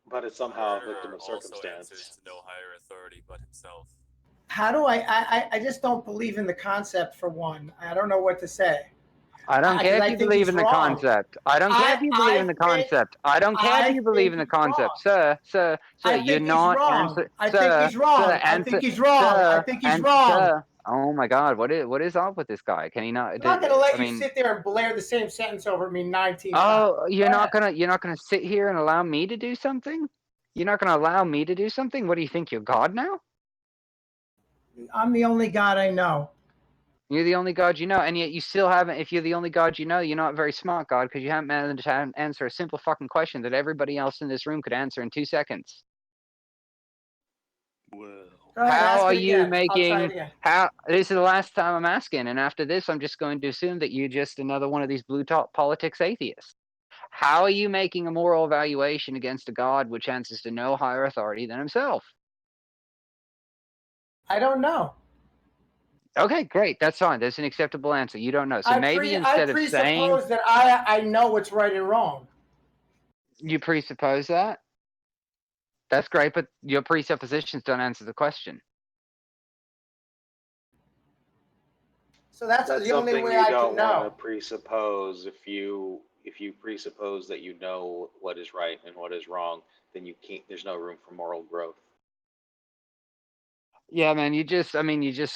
But it's somehow a victim of circumstance. Also answers to no higher authority but himself. How do I just don't believe in the concept, for one. I don't know what to say. I don't care if you believe in the concept. I don't care if you believe in the concept. I don't care if you believe in the concept, sir. You're not answering. I think he's wrong. I think he's wrong. I think he's wrong. Oh my God, what is up with this guy? Can he not? I'm not gonna let you sit there and blare the same sentence over me 19 times. Oh, you're not gonna sit here and allow me to do something? You're not gonna allow me to do something? What do you think? You're God now? I'm the only God I know. You're the only God you know, and yet you still haven't. If you're the only God you know, you're not very smart, God, because you haven't managed to answer a simple fucking question that everybody else in this room could answer in 2 seconds. Well, how are you making? How? This is the last time I'm asking, and after this, I'm just going to assume that you're just another one of these blue top politics atheists. How are you making a moral evaluation against a God which answers to no higher authority than himself? I don't know. Okay, great. That's fine. That's an acceptable answer. You don't know. So maybe instead of saying, I presuppose that I know what's right and wrong. You presuppose that? That's great, but your presuppositions don't answer the question. So that's the only way I can know. You don't want to presuppose. If you presuppose that you know what is right and what is wrong, then you can't. There's no room for moral growth. Yeah, man, you're just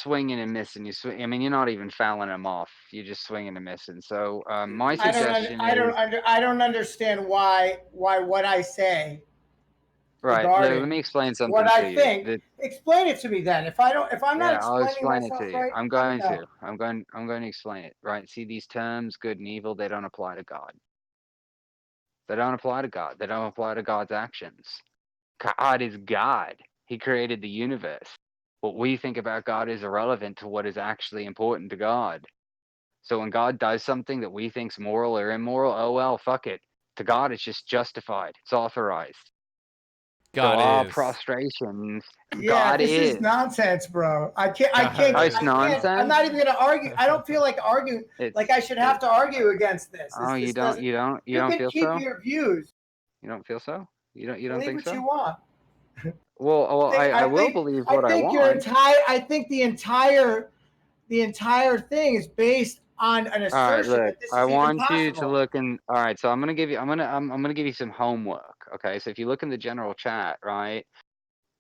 swinging and missing. You're not even fouling them off. You're just swinging and missing. So my suggestion is, I don't understand why what I say. Right. Let me explain something to you. What I think. Explain it to me then. If I'm not I'll explaining explain it myself to you. right, I'm going to explain it. Right. See, these terms, good and evil, they don't apply to God. They don't apply to God. They don't apply to God's actions. God is God. He created the universe. What we think about God is irrelevant to what is actually important to God. So when God does something that we think's moral or immoral, oh well, fuck it. To God, it's just justified. It's authorized. God so our is. Yeah, God this is. is nonsense, bro. I can't. Oh, it's nonsense. I'm not even gonna argue. I don't feel like arguing. Like I should have to argue against this. Oh, you don't feel so? You can keep your views. You don't feel so? You don't Believe think what so? you want. Well, I will believe what I want. I think the entire thing is based on an All right, assertion look, that this I is even want you to possible. look in. All right, so I'm gonna give you. I'm gonna give you some homework. Okay, so if you look in the general chat, right,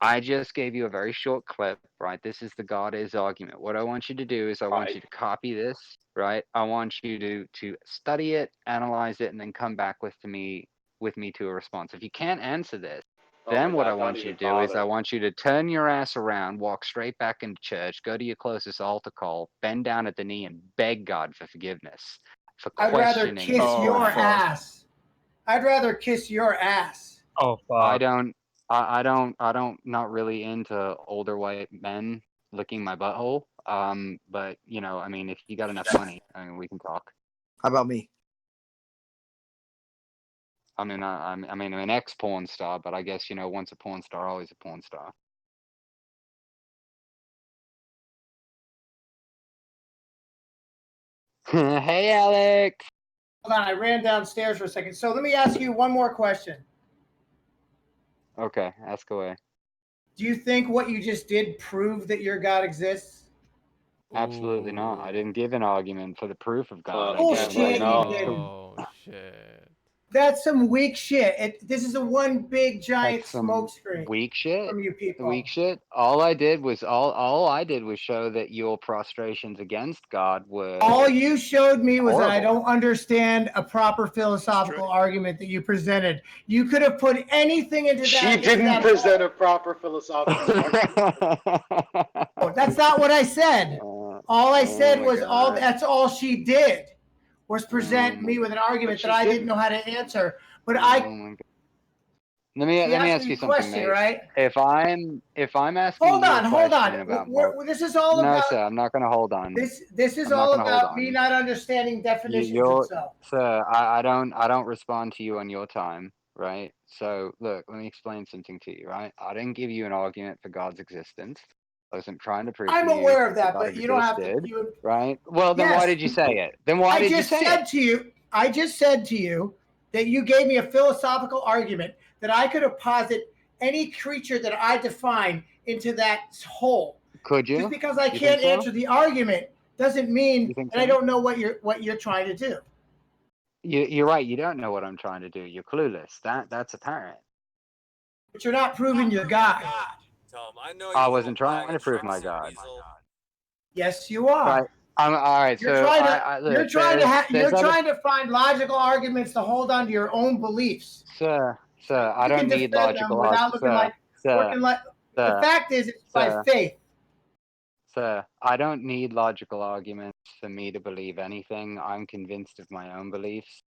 I just gave you a very short clip, right? This is the God is argument. What I want you to do is I want you to copy this, right? I want you to study it, analyze it, and then come back with me to a response. If you can't answer this, Oh my then what I God, don't want you even to do is I bother. want you to turn your ass around, walk straight back into church, go to your closest altar call, bend down at the knee, and beg God for forgiveness for I'd rather questioning kiss his your plan. ass. I'd rather kiss your ass. Oh I fuck. don't, not really into older white men licking my butthole. But you know, I mean, if you got enough money, I mean, we can talk. How about me? I mean, I'm an ex-porn star, but I guess, you know, once a porn star, always a porn star. Hey, Alex. Hold on, I ran downstairs for a second. So let me ask you one more question. Okay, ask away. Do you think what you just did proved that your God exists? Absolutely not. I didn't give an argument for the proof of God. I Bullshit, gave an you argument. didn't. Oh shit. That's some weak shit. This is a one big giant That's some smokescreen weak shit. from you people. Weak shit. All I did was show that your prostrations against God were. All you showed me was that I horrible. don't understand a proper philosophical argument that you presented. You could have put anything into that. She didn't present a proper philosophical argument. That's not what I said. All I said my was God. that's all she did was present me with an argument that I didn't know how to answer. But Let me ask you something, question, mate. right? If I'm asking Hold you on, a hold question on. about This is all no, about sir, I'm not going to hold on. this is I'm not all gonna hold about me on. not understanding definitions and stuff. Sir, I don't respond to you on your time, right? So look, let me explain something to you, right? I didn't give you an argument for God's existence. I wasn't trying to prove I'm to you aware of that, God but you don't have to. existed, right? Well, then why Yes. did you say it? Then why did you say it? I just said to you that you gave me a philosophical argument that I could posit any creature that I define into that hole. Could you? Just because I You can't think so? answer the argument doesn't mean You think that I so? don't know what you're trying to do. You're right. You don't know what I'm trying to do. You're clueless. That's apparent. But you're not proving your God. Tom, I know I you wasn't little trying bag to of prove my tricks, you God. weasel. Yes, you are. Right. All right. You're So trying to look, you're trying to find logical arguments to hold on to your own beliefs. Sir, I You can don't need defend them logical without looking like working like. The fact is, it's by faith. Sir, I don't need logical arguments for me to believe anything. I'm convinced of my own beliefs.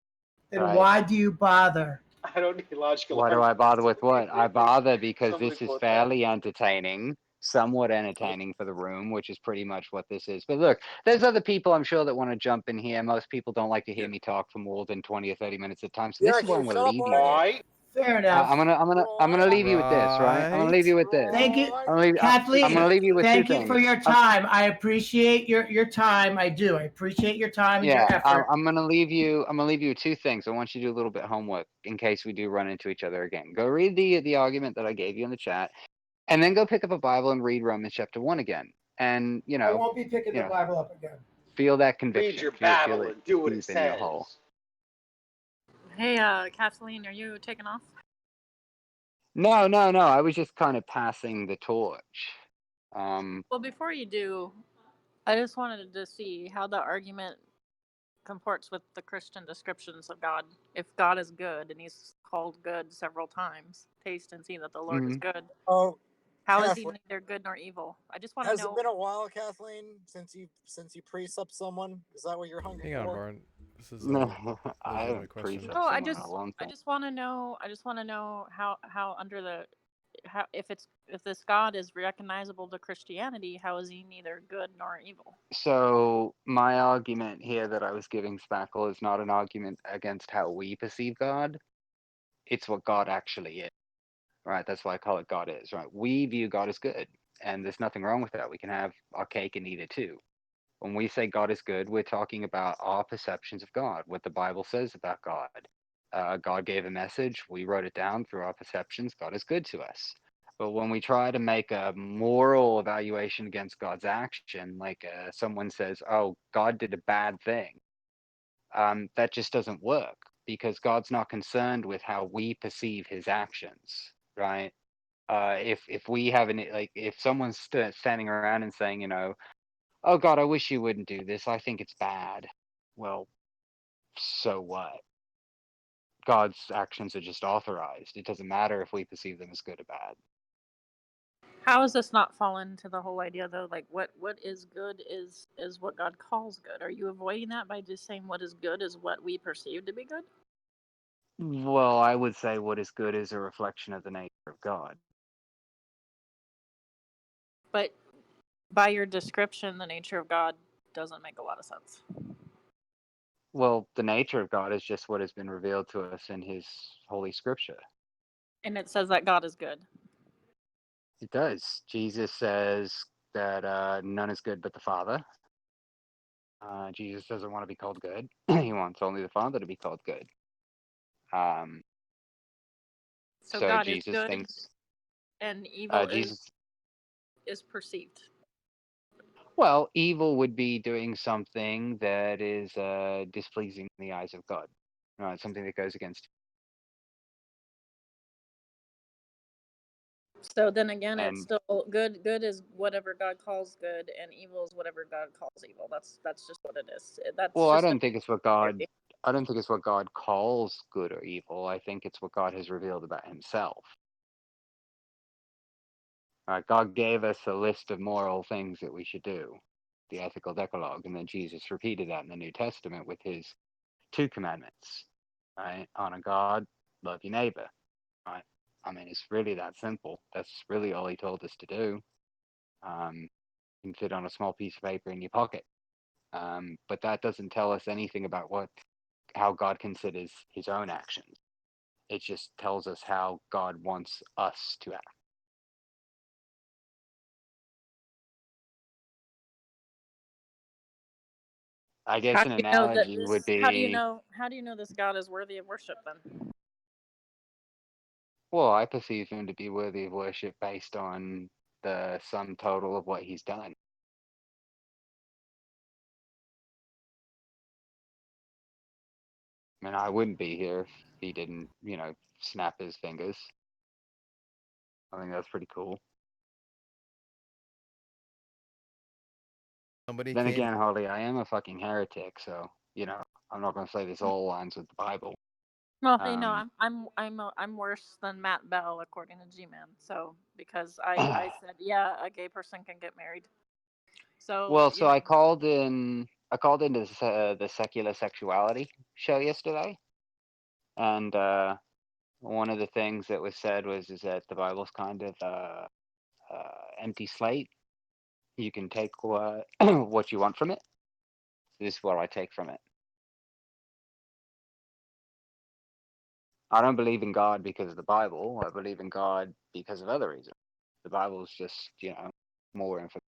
Then right? why do you bother? I don't need logical Why do I bother with what? I bother because Somebody this is quote fairly entertaining, somewhat entertaining for the room, which is pretty much what this is. But look, there's other people I'm sure that want to jump in here. Most people don't like to hear me talk for more than 20 or 30 minutes at a time. So this is what I'm going to leave you with. Fair enough. I'm gonna leave you with this, right? I'm gonna leave you with this. Thank you, I'm Kathleen. gonna leave you with Thank two you things. for your time. I appreciate your time. I do. I appreciate your time and your effort. I'm gonna leave you with two things. I want you to do a little bit of homework in case we do run into each other again. Go read the argument that I gave you in the chat, and then go pick up a Bible and read Romans chapter 1 again. And I won't be picking the Bible up again. feel that conviction. Read your feel Bible it and do what it deep in your says. hole. Hey, Kathleen, are you taking off? No. I was just kind of passing the torch. Well, before you do, I just wanted to see how the argument comports with the Christian descriptions of God. If God is good and he's called good several times, taste and see that the Lord is good. Oh, How is he Kathleen, neither good nor evil? I just want to has know. it been a while, Kathleen, since you pre-supped someone? Is that what you're hungry Hang on, for? Barn. This is No, a I legitimate haven't question. pre-supped No, I someone in a long time. just want to know. How under the if this God is recognizable to Christianity, how is he neither good nor evil? So my argument here that I was giving Spackle is not an argument against how we perceive God. It's what God actually is. Right? That's why I call it God is. Right? We view God as good, and there's nothing wrong with that. We can have our cake and eat it too. When we say God is good, we're talking about our perceptions of God, what the Bible says about God. God gave a message. We wrote it down through our perceptions. God is good to us. But when we try to make a moral evaluation against God's action, like someone says, "Oh, God did a bad thing," that just doesn't work because God's not concerned with how we perceive His actions, right? If we have if someone's standing around and saying, "Oh God, I wish you wouldn't do this. I think it's bad." Well, so what? God's actions are just authorized. It doesn't matter if we perceive them as good or bad. How does this not fall into the whole idea though? Like what is good is what God calls good. Are you avoiding that by just saying what is good is what we perceive to be good? Well, I would say what is good is a reflection of the nature of God. But by your description, the nature of God doesn't make a lot of sense. Well, the nature of God is just what has been revealed to us in His Holy Scripture. And it says that God is good. It does. Jesus says that none is good but the Father. Jesus doesn't want to be called good. He wants only the Father to be called good. So So God Jesus is good thinks and evil Jesus. is perceived. Well, evil would be doing something that is displeasing in the eyes of God. Right, something that goes against. So then again, it's And still good. Good is whatever God calls good, and evil is whatever God calls evil. That's just what it is. That's well, I just don't think it's what God. I don't think it's what God calls good or evil. I think it's what God has revealed about Himself. God gave us a list of moral things that we should do, the ethical decalogue, and then Jesus repeated that in the New Testament with His 2 commandments. Right, honor God, love your neighbor. Right. I mean, it's really that simple. That's really all He told us to do. Can fit on a small piece of paper in your pocket. But that doesn't tell us anything about how God considers His own actions. It just tells us how God wants us to act. I guess How an do you know that analogy would this? How do you be, know? How do you know this God is worthy of worship then? well, I perceive Him to be worthy of worship based on the sum total of what He's done. I mean, I wouldn't be here if He didn't, snap His fingers. I think that's pretty cool. Somebody Then came. again, Harley, I am a fucking heretic, so I'm not going to say this all aligns with the Bible. Well, I'm worse than Matt Bell according to G-Man. So because I said a gay person can get married. So well, so I called into the secular sexuality show yesterday, and one of the things that was said is that the Bible's kind of empty slate. You can take what you want from it. This is what I take from it. I don't believe in God because of the Bible. I believe in God because of other reasons. The Bible's just, more information.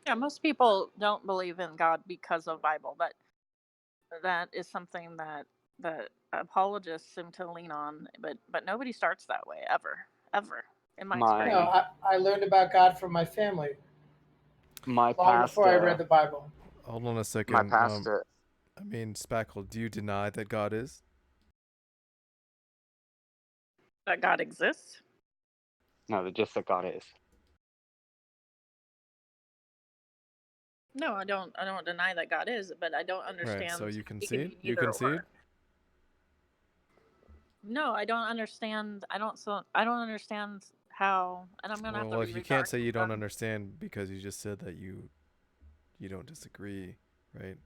Yeah, most people don't believe in God because of Bible, but that is something that apologists seem to lean on. But nobody starts that way ever in my experience. No, I learned about God from my family My long before I read the Bible. Hold on a second. My pastor. I mean, Spackle, do you deny that God is? That God exists? No, just that God is. No, I don't deny that God is, but I don't understand. Right. So you He can concede? be You neither concede? or. No, I don't understand. I don't understand how. And I'm gonna have to Well, reread you the can't say you don't argument. understand because you just said that you don't disagree, right?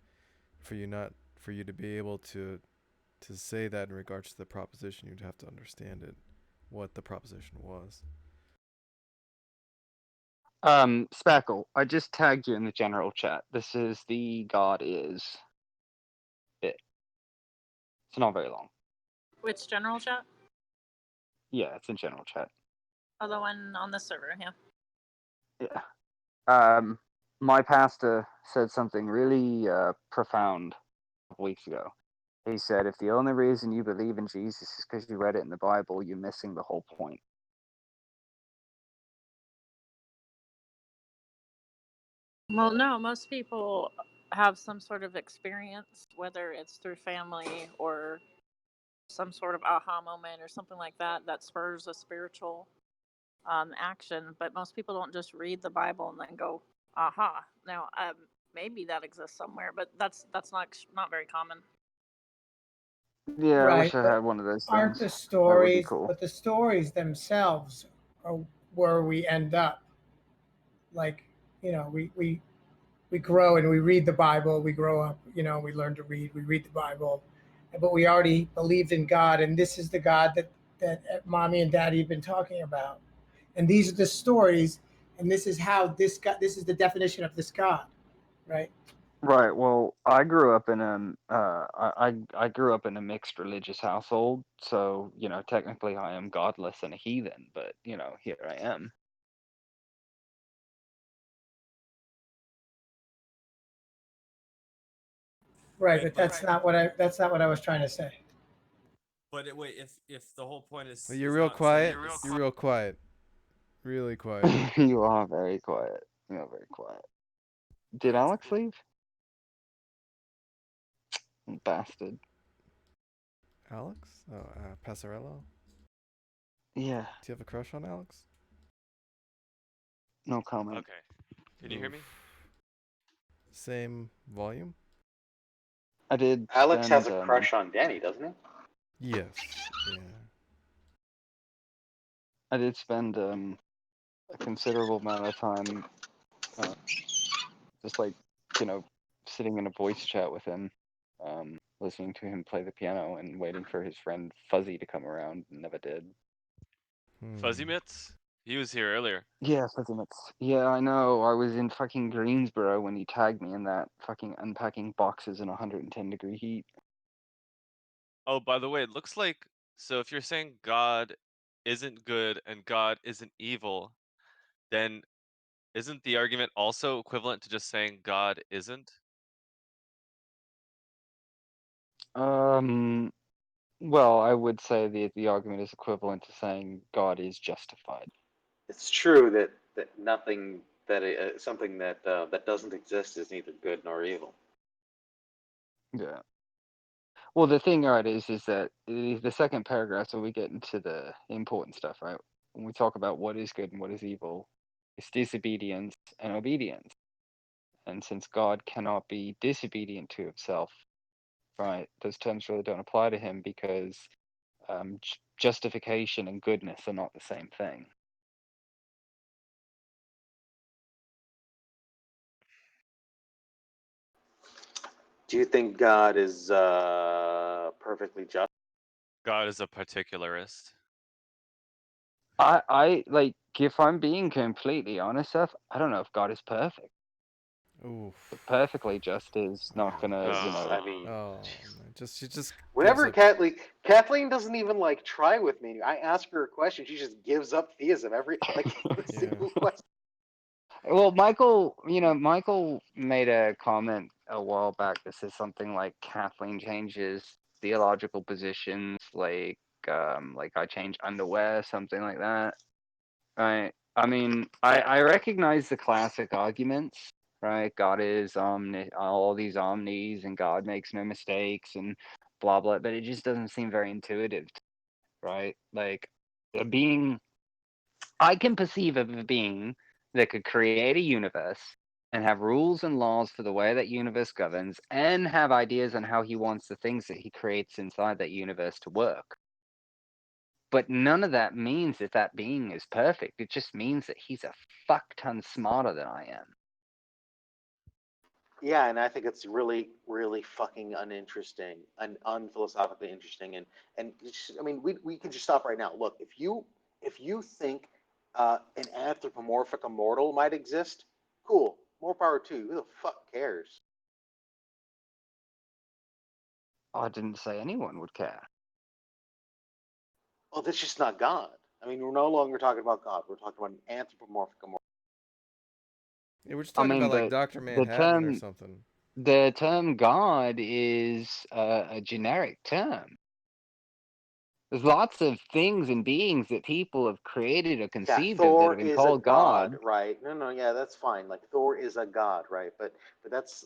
For you to be able to say that in regards to the proposition, you'd have to understand it, what the proposition was. Spackle, I just tagged you in the general chat. This is the God is bit. It's not very long. Which general chat? Yeah, it's in general chat. Oh, the one on the server, yeah. Yeah. My pastor said something really profound a couple weeks ago. He said, if the only reason you believe in Jesus is because you read it in the Bible, you're missing the whole point. Well, no, most people have some sort of experience, whether it's through family or some sort of aha moment or something like that that spurs a spiritual action. But most people don't just read the Bible and then go, aha. Now, maybe that exists somewhere, but that's not very common. Yeah, I Right, wish I but had one of those aren't things. the That would be stories, cool. but the stories themselves are where we end up. Like, we grow and we read the Bible, we grow up, we learn to read, we read the Bible, but we already believed in God, and this is the God that mommy and daddy have been talking about. And these are the stories, and this is how this God, this is the definition of this God, right? Right. Well, I grew up in I grew up in a mixed religious household, so technically I am godless and a heathen, but here I am. Right, but that's not what I was trying to say. But wait, if the whole point is You're is real not saying quiet. You're real quiet. Really quiet. You are very quiet. You are very quiet. Did Alex leave? Bastard. Alex? Oh, Passarello? Yeah. Do you have a crush on Alex? No comment. Okay. Can you hear me? Same volume? I did. Alex has spend, a crush on Danny, doesn't he? Yes. Yeah. I did spend a considerable amount of time just sitting in a voice chat with him, listening to him play the piano and waiting for his friend Fuzzy to come around, and never did. Fuzzy Mitts? He was here earlier. Yeah, Fuzzy Mitts. Yeah, I know. I was in fucking Greensboro when he tagged me in that fucking unpacking boxes in 110-degree heat. Oh, by the way, it looks like, so if you're saying God isn't good and God isn't evil, then isn't the argument also equivalent to just saying God isn't? Well, I would say the argument is equivalent to saying God is justified. It's true that nothing something that doesn't exist is neither good nor evil. Yeah. Well, the thing, right, is that the second paragraph, so we get into the important stuff, right? When we talk about what is good and what is evil, it's disobedience and obedience. And since God cannot be disobedient to himself, right, those terms really don't apply to him because justification and goodness are not the same thing. Do you think God is perfectly just? God is a particularist. I like, if I'm being completely honest, Seth, I don't know if God is perfect. Oof. But perfectly just is not gonna, I mean, she just whenever gives up. Kathleen doesn't even like try with me. I ask her a question, she just gives up theism every single question. Well, Michael made a comment a while back that says something like Kathleen changes theological positions, like I change underwear, something like that. Right. I mean, I recognize the classic arguments, right? God is all these omnis, and God makes no mistakes, and blah blah. But it just doesn't seem very intuitive, right? Like a being, I can perceive of a being that could create a universe and have rules and laws for the way that universe governs, and have ideas on how he wants the things that he creates inside that universe to work. But none of that means that that being is perfect. It just means that he's a fuck ton smarter than I am. Yeah, and I think it's really, really fucking uninteresting and unphilosophically interesting. And I mean, we can just stop right now. Look, if you think an anthropomorphic immortal might exist, cool, more power to you. Who the fuck cares? I didn't say anyone would care. Oh, that's just not God. I mean, we're no longer talking about God. We're talking about an anthropomorphic immortal. Yeah, we're just talking about like Dr. Manhattan or something. The term God is a generic term. There's lots of things and beings that people have created or Yeah, conceived of that Thor have been is a called god, God. right? No, yeah, that's fine. Like Thor is a god, right? But that's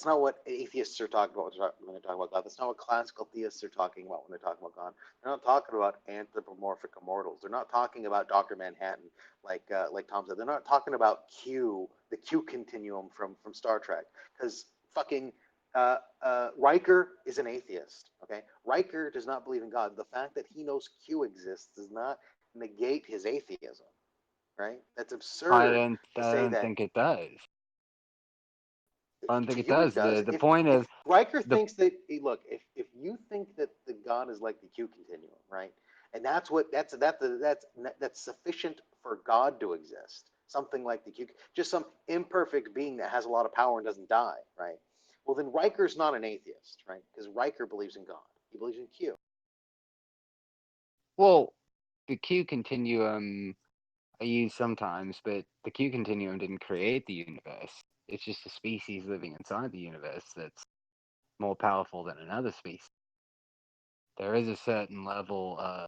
not what atheists are talking about when they talk about God. That's not what classical theists are talking about when they're talking about God. They're not talking about anthropomorphic immortals. They're not talking about Dr. Manhattan, like Tom said. They're not talking about Q, the Q continuum from Star Trek, because fucking Riker is an atheist. Okay, Riker does not believe in God. The fact that he knows Q exists does not negate his atheism. Right? That's absurd to I say don't that. think it does. I don't think To it you, it does. does. The If point if of Riker the thinks that, look, if you think that the God is like the Q continuum, right? And that's sufficient for God to exist. Something like the Q, just some imperfect being that has a lot of power and doesn't die, right? Well, then Riker's not an atheist, right? Because Riker believes in God. He believes in Q. well, the Q continuum I use sometimes, but the Q continuum didn't create the universe. It's just a species living inside the universe that's more powerful than another species. There is a certain level of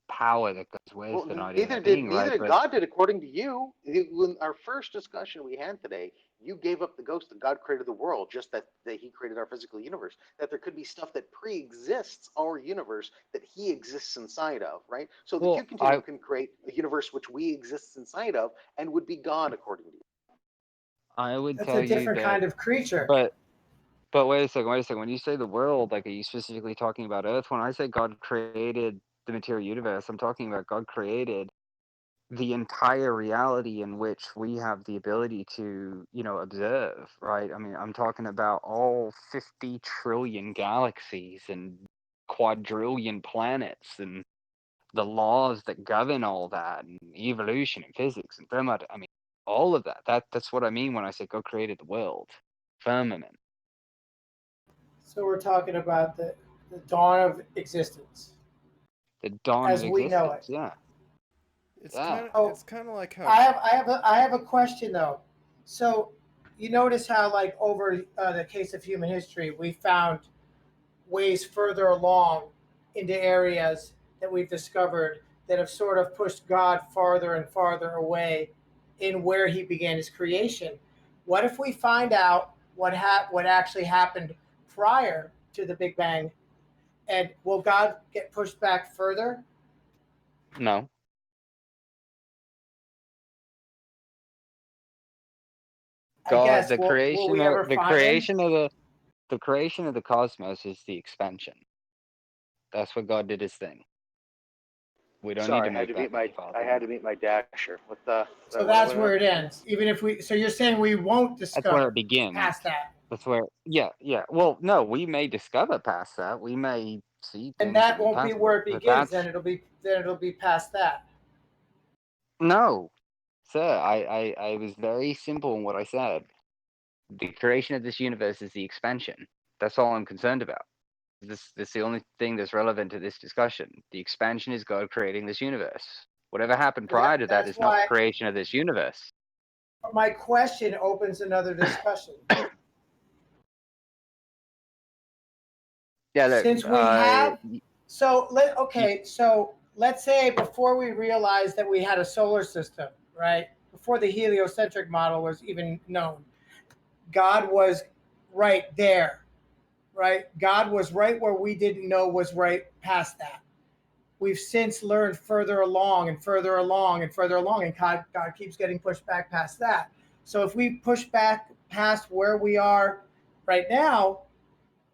power that goes with Well, an idea of neither that did being, right? neither But God did, according to you. When our first discussion we had today, you gave up the ghost that God created the world, just that He created our physical universe. That there could be stuff that pre-exists our universe that He exists inside of, right? So the Q well, continuum can create a universe which we exist inside of and would be God, according to you. I would That's tell a you different that, kind of creature. but wait a second, wait a second. When you say the world, like, are you specifically talking about Earth? When I say God created the material universe, I'm talking about God created the entire reality in which we have the ability to, observe, right? I mean, I'm talking about all 50 trillion galaxies and quadrillion planets and the laws that govern all that and evolution and physics and thermodynamics. I mean, all of that. That's what I mean when I say God created the world. Firmament. So we're talking about the dawn of existence The dawn of as we know existence, it. yeah. It's Yeah. kind of like how I have a question though. So you notice how like over the case of human history, we found ways further along into areas that we've discovered that have sort of pushed God farther and farther away in where He began His creation. What if we find out what actually happened prior to the Big Bang, and will God get pushed back further? No. I God, guess. Will we ever the find Him? creation of the creation of the cosmos is the expansion. That's what God did his thing. We don't need Sorry, to make that any I farther had than to meet my dasher. What the? So that's where it ends. Even if we, so you're saying we won't that's where it discover begins. past that, That's where, yeah. Well, no, we may discover past that. We may see and things that that we won't be pass, where it but begins. that's Then it'll be past that. no, sir. I was very simple in what I said. The creation of this universe is the expansion. That's all I'm concerned about. This is the only thing that's relevant to this discussion. The expansion is God creating this universe. Whatever happened prior to that That's is not the why creation of this universe. my question opens another discussion. Yeah, look, Since we have, so let's say before we realized that we had a solar system, right? Before the heliocentric model was even known, God was right there, right? God was right where we didn't know was right past that. We've since learned further along and further along and further along, and God keeps getting pushed back past that. So if we push back past where we are right now,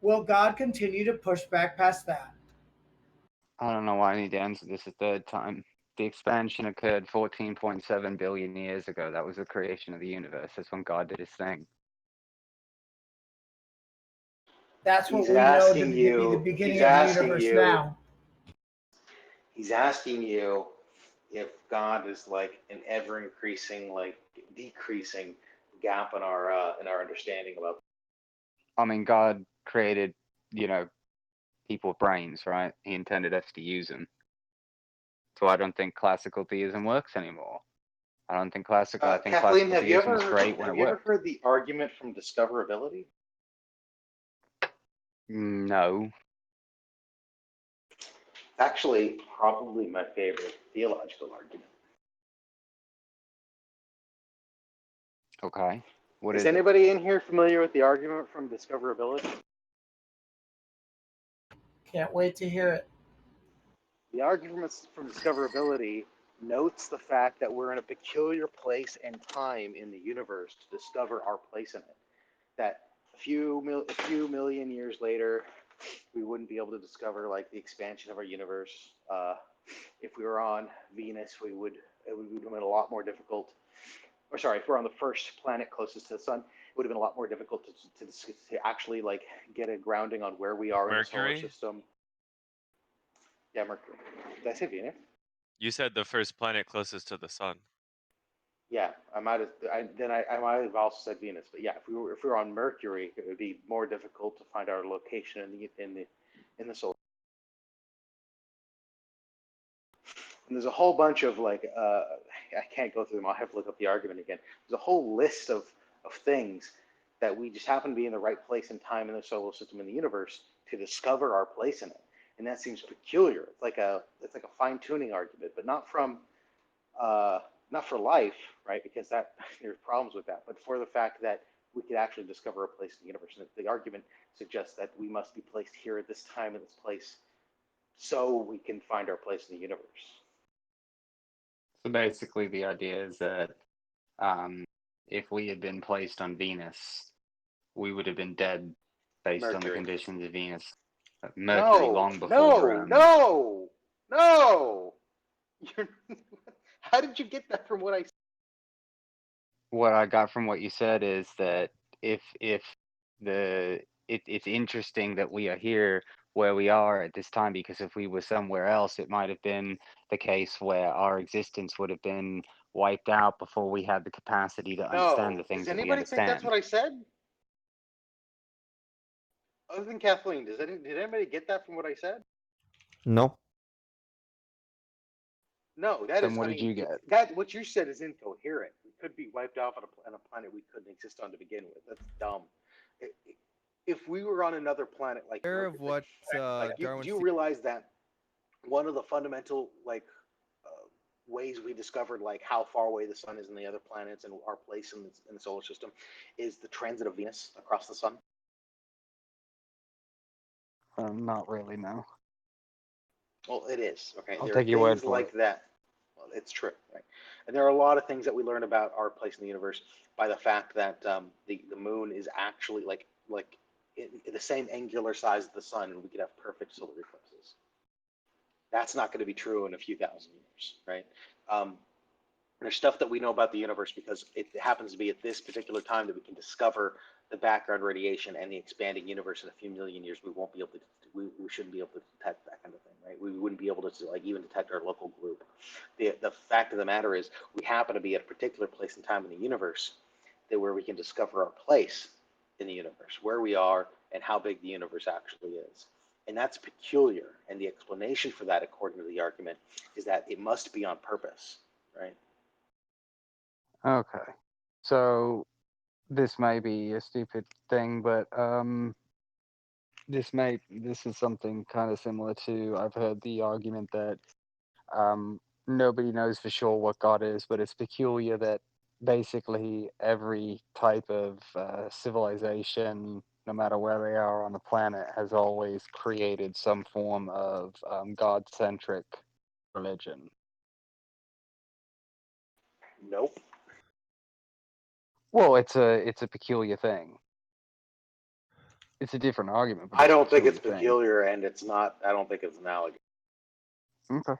will God continue to push back past that? I don't know why I need to answer this a third time. The expansion occurred 14.7 billion years ago. That was the creation of the universe. That's when God did his thing. That's what He's we know to asking be the you. beginning He's of the asking universe you. now. He's asking you if God is like an ever increasing, like decreasing gap in our understanding about. I mean, God created, people with brains, right? He intended us to use them. So I don't think classical theism works anymore. I don't think classical. I think Kathleen, classical theism was great when it ever worked. heard the argument from discoverability? No. Actually, probably my favorite theological argument. Okay. What Is is it? anybody in here familiar with the argument from discoverability? Can't wait to hear it. The argument from discoverability notes the fact that we're in a peculiar place and time in the universe to discover our place in it. That a few million years later, we wouldn't be able to discover like the expansion of our universe. If we were on Venus, it would have been a lot more difficult. Or sorry, if we're on the first planet closest to the sun, it would have been a lot more difficult to actually like get a grounding on where we are in the solar Mercury? system. Yeah, Mercury. Did I say Venus? You said the first planet closest to the sun. Yeah, I might have also said Venus, but yeah, if we were on Mercury, it would be more difficult to find our location in the solar. And there's a whole bunch of like I can't go through them. I'll have to look up the argument again. There's a whole list of things that we just happen to be in the right place and time in the solar system in the universe to discover our place in it. And that seems peculiar. It's like a fine-tuning argument, but not for life, right? Because that there's problems with that, but for the fact that we could actually discover a place in the universe. And the argument suggests that we must be placed here at this time in this place so we can find our place in the universe. So basically, the idea is that if we had been placed on Venus, we would have been dead based on the Mercury. conditions of Venus. Mercury, long before. No! How did you get that from what I said? What I got from what you said is that it's interesting that we are here where we are at this time, because if we were somewhere else, it might have been the case where our existence would have been wiped out before we had the capacity to understand the things Does that we anybody think that's understand. what I said? Other than Kathleen, did anybody get that from what I said? No. No, that Then is. what I did mean, you get? that what you said is incoherent. We could be wiped off on a planet we couldn't exist on to begin with. That's dumb. If we were on another planet like Aware of Mercury, what do Darwin's you realize that one of the fundamental ways we discovered like how far away the sun is in the other planets and our place in the solar system is the transit of Venus across the sun? Not really, no. Well, it is. Okay, I'll there take are your word things for like it. that. Well, it's true, right? And there are a lot of things that we learn about our place in the universe by the fact that the moon is actually like in the same angular size as the sun, and we could have perfect solar eclipses. That's not going to be true in a few thousand years, right? There's stuff that we know about the universe because it happens to be at this particular time that we can discover the background radiation and the expanding universe. In a few million years, we won't be able to. We shouldn't be able to detect that kind of thing, right? We wouldn't be able to like even detect our local group. The fact of the matter is, we happen to be at a particular place and time in the universe where we can discover our place in the universe, where we are, and how big the universe actually is. And that's peculiar. And the explanation for that, according to the argument, is that it must be on purpose, right? Okay. So this may be a stupid thing, but this is something kind of similar to, I've heard the argument that nobody knows for sure what God is, but it's peculiar that basically every type of civilization, no matter where they are on the planet, has always created some form of God-centric religion. Nope. Well, it's a peculiar thing. It's a different argument, but I it's a don't think it's peculiar thing. peculiar, and it's not. I don't think it's analogous. Okay.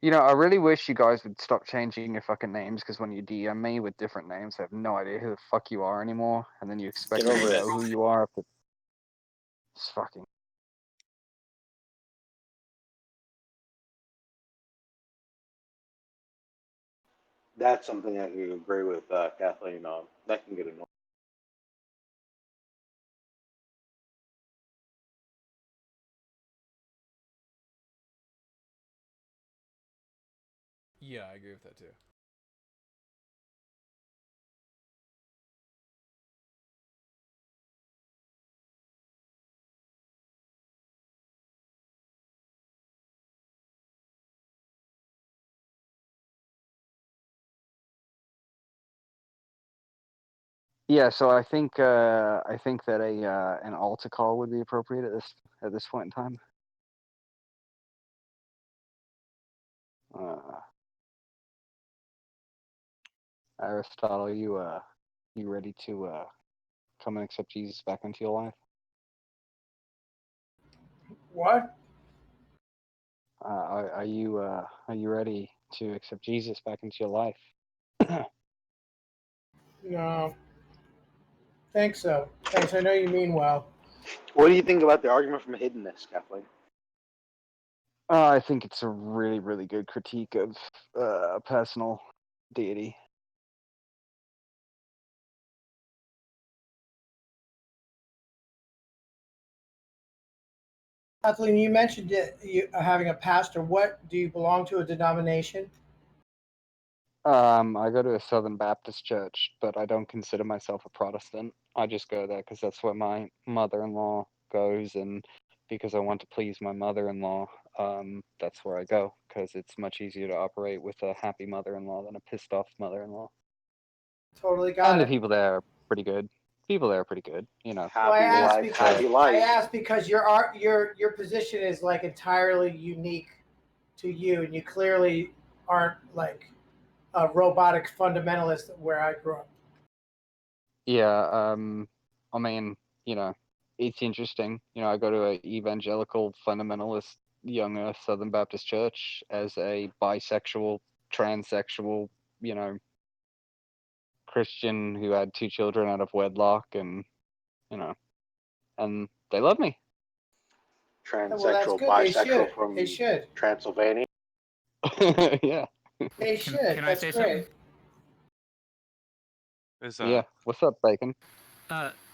You know, I really wish you guys would stop changing your fucking names, because when you DM me with different names, I have no idea who the fuck you are anymore, and then you expect me to over it. know who you are. But it's fucking. That's something I can agree with Kathleen on. That can get annoying. Yeah, I agree with that too. Yeah, so I think that an altar call would be appropriate at this point in time. Aristotle, you ready to come and accept Jesus back into your life? What? Are you ready to accept Jesus back into your life? No. Thanks so. Thanks. I know you mean well. What do you think about the argument from hiddenness, Kathleen? I think it's a really, really good critique of personal deity. Kathleen, you mentioned you having a pastor. What do you belong to? A denomination? I go to a Southern Baptist church, but I don't consider myself a Protestant. I just go there because that's where my mother-in-law goes, and because I want to please my mother-in-law, that's where I go, because it's much easier to operate with a happy mother-in-law than a pissed-off mother-in-law. Totally got And the it. people there are pretty good. People there are pretty good, you know. Well, I Happy asked because your position is like entirely unique to you, and you clearly aren't like a robotic fundamentalist where I grew up. Yeah, I mean, you know, it's interesting. You know, I go to a evangelical fundamentalist young Earth Southern Baptist church as a bisexual, transsexual, you know, Christian who had 2 children out of wedlock, and you know, and they love me. Well, that's Transsexual, good. bisexual from They should. Transylvania. Yeah. They should. Can I That's say great. Yeah. What's up, Bacon?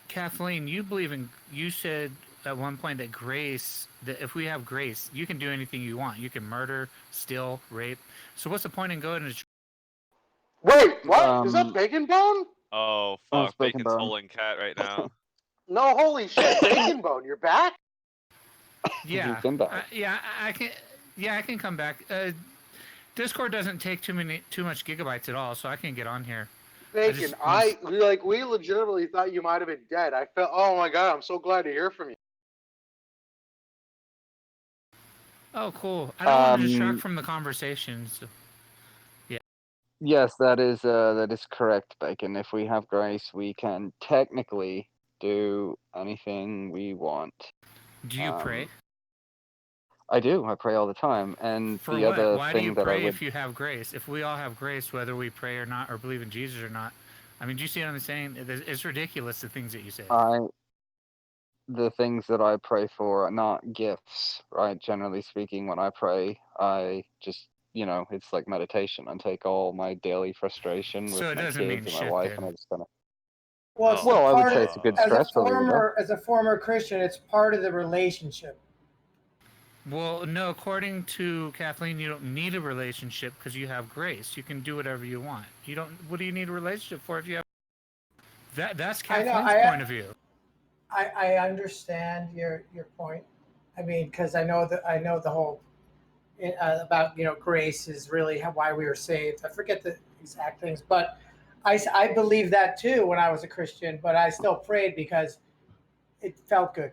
Kathleen, you said at one point that grace, that if we have grace, you can do anything you want. You can murder, steal, rape. So what's the point in going to... Wait, what? Is that Bacon Bone? Oh That's fuck, Bacon Bacon's Bone. holding cat right now. No, holy shit, Bacon Bone, you're back? Yeah, He's been back. I can. Yeah, I can come back. Discord doesn't take too much gigabytes at all, so I can get on here. Bacon, we legitimately thought you might have been dead. I felt, oh my god, I'm so glad to hear from you. Oh, cool. I don't want to distract from the conversation. So. Yeah. Yes, that is correct, Bacon. If we have grace, we can technically do anything we want. Do you pray? I do. I pray all the time. And For the what? other Why do you thing that I pray would if you have grace? If we all have grace, whether we pray or not, or believe in Jesus or not, I mean, do you see what I'm saying? It's ridiculous, the things that you say. the things that I pray for are not gifts, right? Generally speaking, when I pray, I just, you know, it's like meditation. I take all my daily frustration with So it my doesn't mean kids and my shit wife, then. and I just kind of. Well, it's Well, I would part say of, it's a good as a stress reliever. former Christian, it's part of the relationship. Well, no, according to Kathleen, you don't need a relationship because you have grace. You can do whatever you want. You don't. What do you need a relationship for if you have? That's Kathleen's point of view. I understand your point. I mean, because I know the whole about grace is really why we were saved. I forget the exact things, but I believe that too when I was a Christian. But I still prayed because it felt good.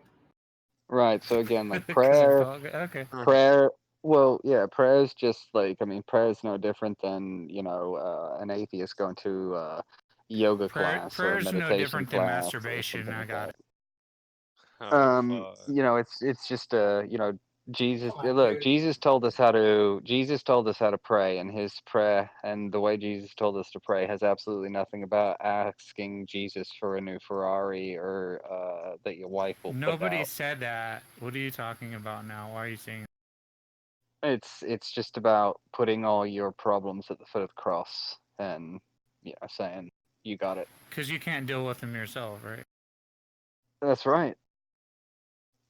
Right. So again, like 'Cause it prayer, felt good. Okay. prayer. Well, yeah, prayer is just like, I mean, prayer is no different than, you know, an atheist going to yoga class or a Prayer's no meditation different than class or masturbation. something I like got that. it. You know, it's just you know, Jesus. Come on, Look, dude. Jesus told us how to pray, and his prayer and the way Jesus told us to pray has absolutely nothing about asking Jesus for a new Ferrari or that your wife will put Nobody out. said that. What are you talking about now? Why are you saying? It's just about putting all your problems at the foot of the cross and, you know, saying you got it. Because you can't deal with them yourself, right? That's right.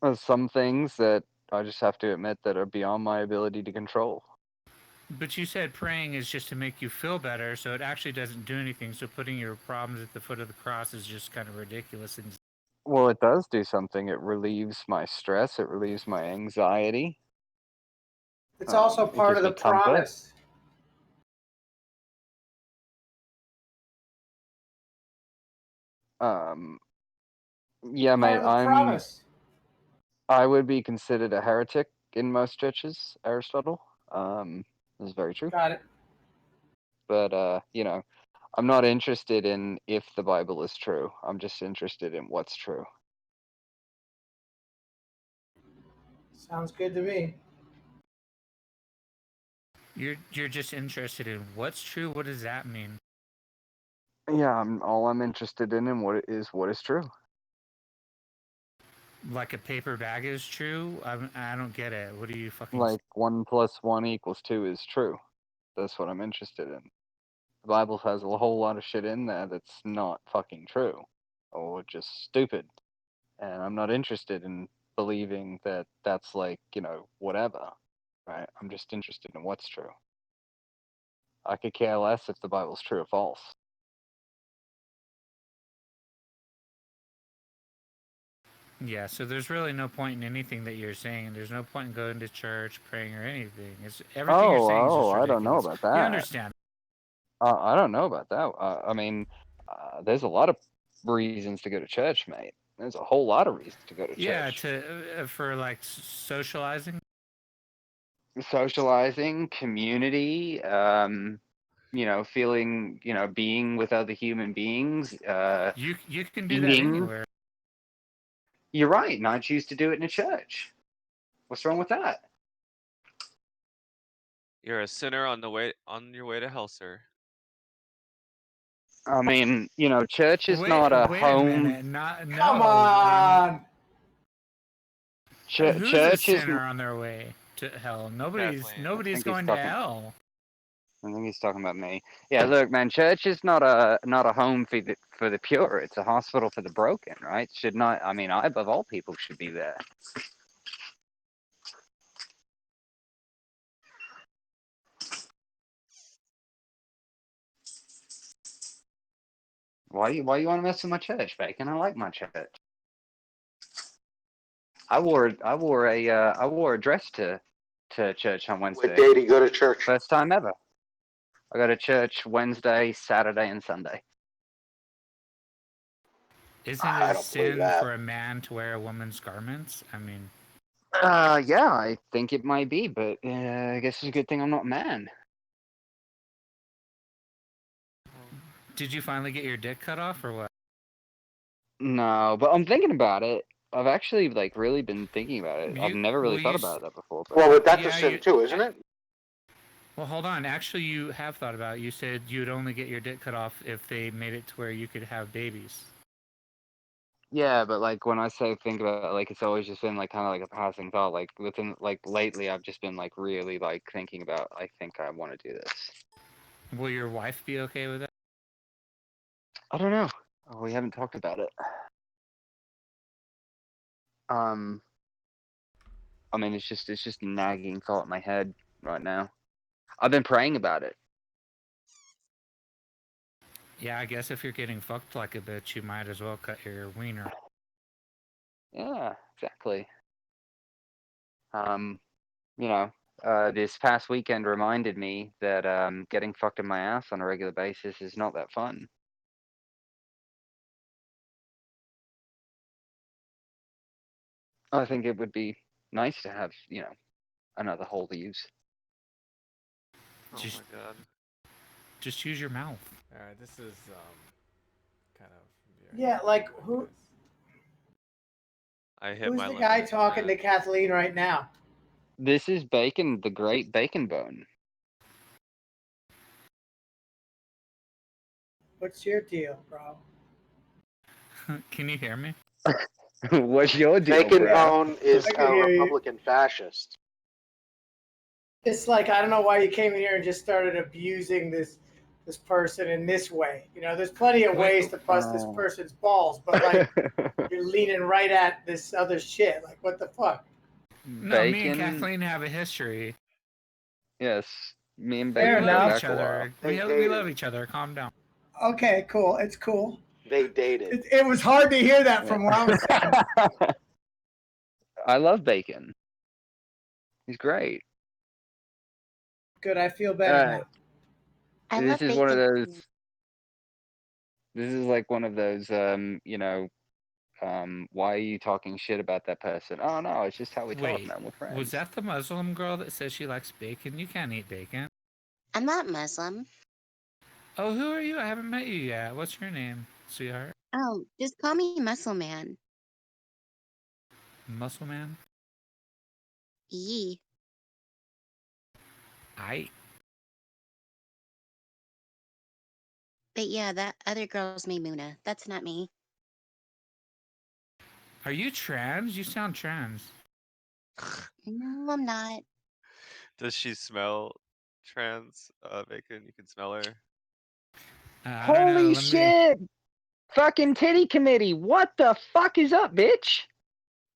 There's some things that I just have to admit that are beyond my ability to control. But you said praying is just to make you feel better, so it actually doesn't do anything. So putting your problems at the foot of the cross is just kind of ridiculous. And Well, it does do something. It relieves my stress. It relieves my anxiety. It's also It part gives of the me comfort. promise. Yeah, mate. Part of the promise. I would be considered a heretic in most churches. Aristotle. This is very true. Got it. But you know, I'm not interested in if the Bible is true. I'm just interested in what's true. Sounds good to me. You're just interested in what's true. What does that mean? Yeah, all I'm interested in what is true. Like a paper bag is true? I don't get it. What are you fucking? Like 1 + 1 = 2 is true. That's what I'm interested in. The Bible has a whole lot of shit in there that's not fucking true, or just stupid, and I'm not interested in believing that that's like, you know, whatever, right? I'm just interested in what's true. I could care less if the Bible's true or false. Yeah, so there's really no point in anything that you're saying. There's no point in going to church, praying, or anything. It's everything you're saying is just ridiculous. I don't know about that. You understand? I don't know about that. I mean, there's a lot of reasons to go to church, mate. There's a whole lot of reasons to go to Yeah, church. for like socializing. Socializing, community, you know, feeling, you know, being with other human beings. You can do that eating. anywhere. You're right, and I choose to do it in a church. What's wrong with that? You're a sinner on your way to hell, sir. I mean, you know, church is not a wait home. a minute. Not no. Come on. Who's a Church is. sinner on their way to hell? Nobody's think going he's to talking- hell. I think he's talking about me. Yeah, look, man, church is not a home for the pure. It's a hospital for the broken, right? Should not. I mean, I above all people should be there. Why you want to mess with my church, Bacon? I like my church. I wore a dress to church on Wednesday. What day do you go to church? First time ever. I go to church Wednesday, Saturday, and Sunday. Isn't it a sin for a man to wear a woman's garments? I mean. Yeah, I think it might be, but I guess it's a good thing I'm not a man. Did you finally get your dick cut off or what? No, but I'm thinking about it. I've actually like really been thinking about it. I've never really thought about that before. But... Well, but that's a sin too, isn't it? Well, hold on. Actually, you have thought about it. You said you'd only get your dick cut off if they made it to where you could have babies. Yeah, but like when I say think about it, like it's always just been like kind of like a passing thought. Like within like lately, I've just been like really like thinking about. I think I want to do this. Will your wife be okay with that? I don't know. We haven't talked about it. I mean, it's just a nagging thought in my head right now. I've been praying about it. Yeah, I guess if you're getting fucked like a bitch, you might as well cut your wiener. Yeah, exactly. You know, this past weekend reminded me that getting fucked in my ass on a regular basis is not that fun. I think it would be nice to have, you know, another hole to use. Oh my god. Just use your mouth. All right, this is kind of. Yeah, like who? I hit Who's my the limit. guy talking to Kathleen right now? This is Bacon, the Great Bacon Bone. What's your deal, bro? Can you hear me? What's your deal, Bacon bro? Bone is I can a hear you. Republican fascist. It's like I don't know why you came in here and just started abusing this person in this way. You know, there's plenty of ways to bust this person's balls, but like you're leaning right at this other shit. Like what the fuck? No, me and Kathleen have a history. Yes, me and Fair Bacon enough. go Each back a while. other. We love each other. Calm down. Okay, cool. It's cool. They dated. It was hard to hear that from where I was sitting. I love Bacon. He's great. Good, I feel better now. This is one of those. This is like one of those, you know, why are you talking shit about that person? Oh no, it's just how we talk, Wait, man. We're friends. was that the Muslim girl that says she likes bacon? You can't eat bacon. I'm not Muslim. Oh, who are you? I haven't met you yet. What's your name, sweetheart? Oh, just call me Muscle Man. Muscle Man? Yee. I. But yeah, that other girl's Maymuna. That's not me. Are you trans? You sound trans. No, I'm not. Does she smell trans bacon? You can smell her. I don't know. Holy Let me. shit! Fucking titty committee. What the fuck is up, bitch?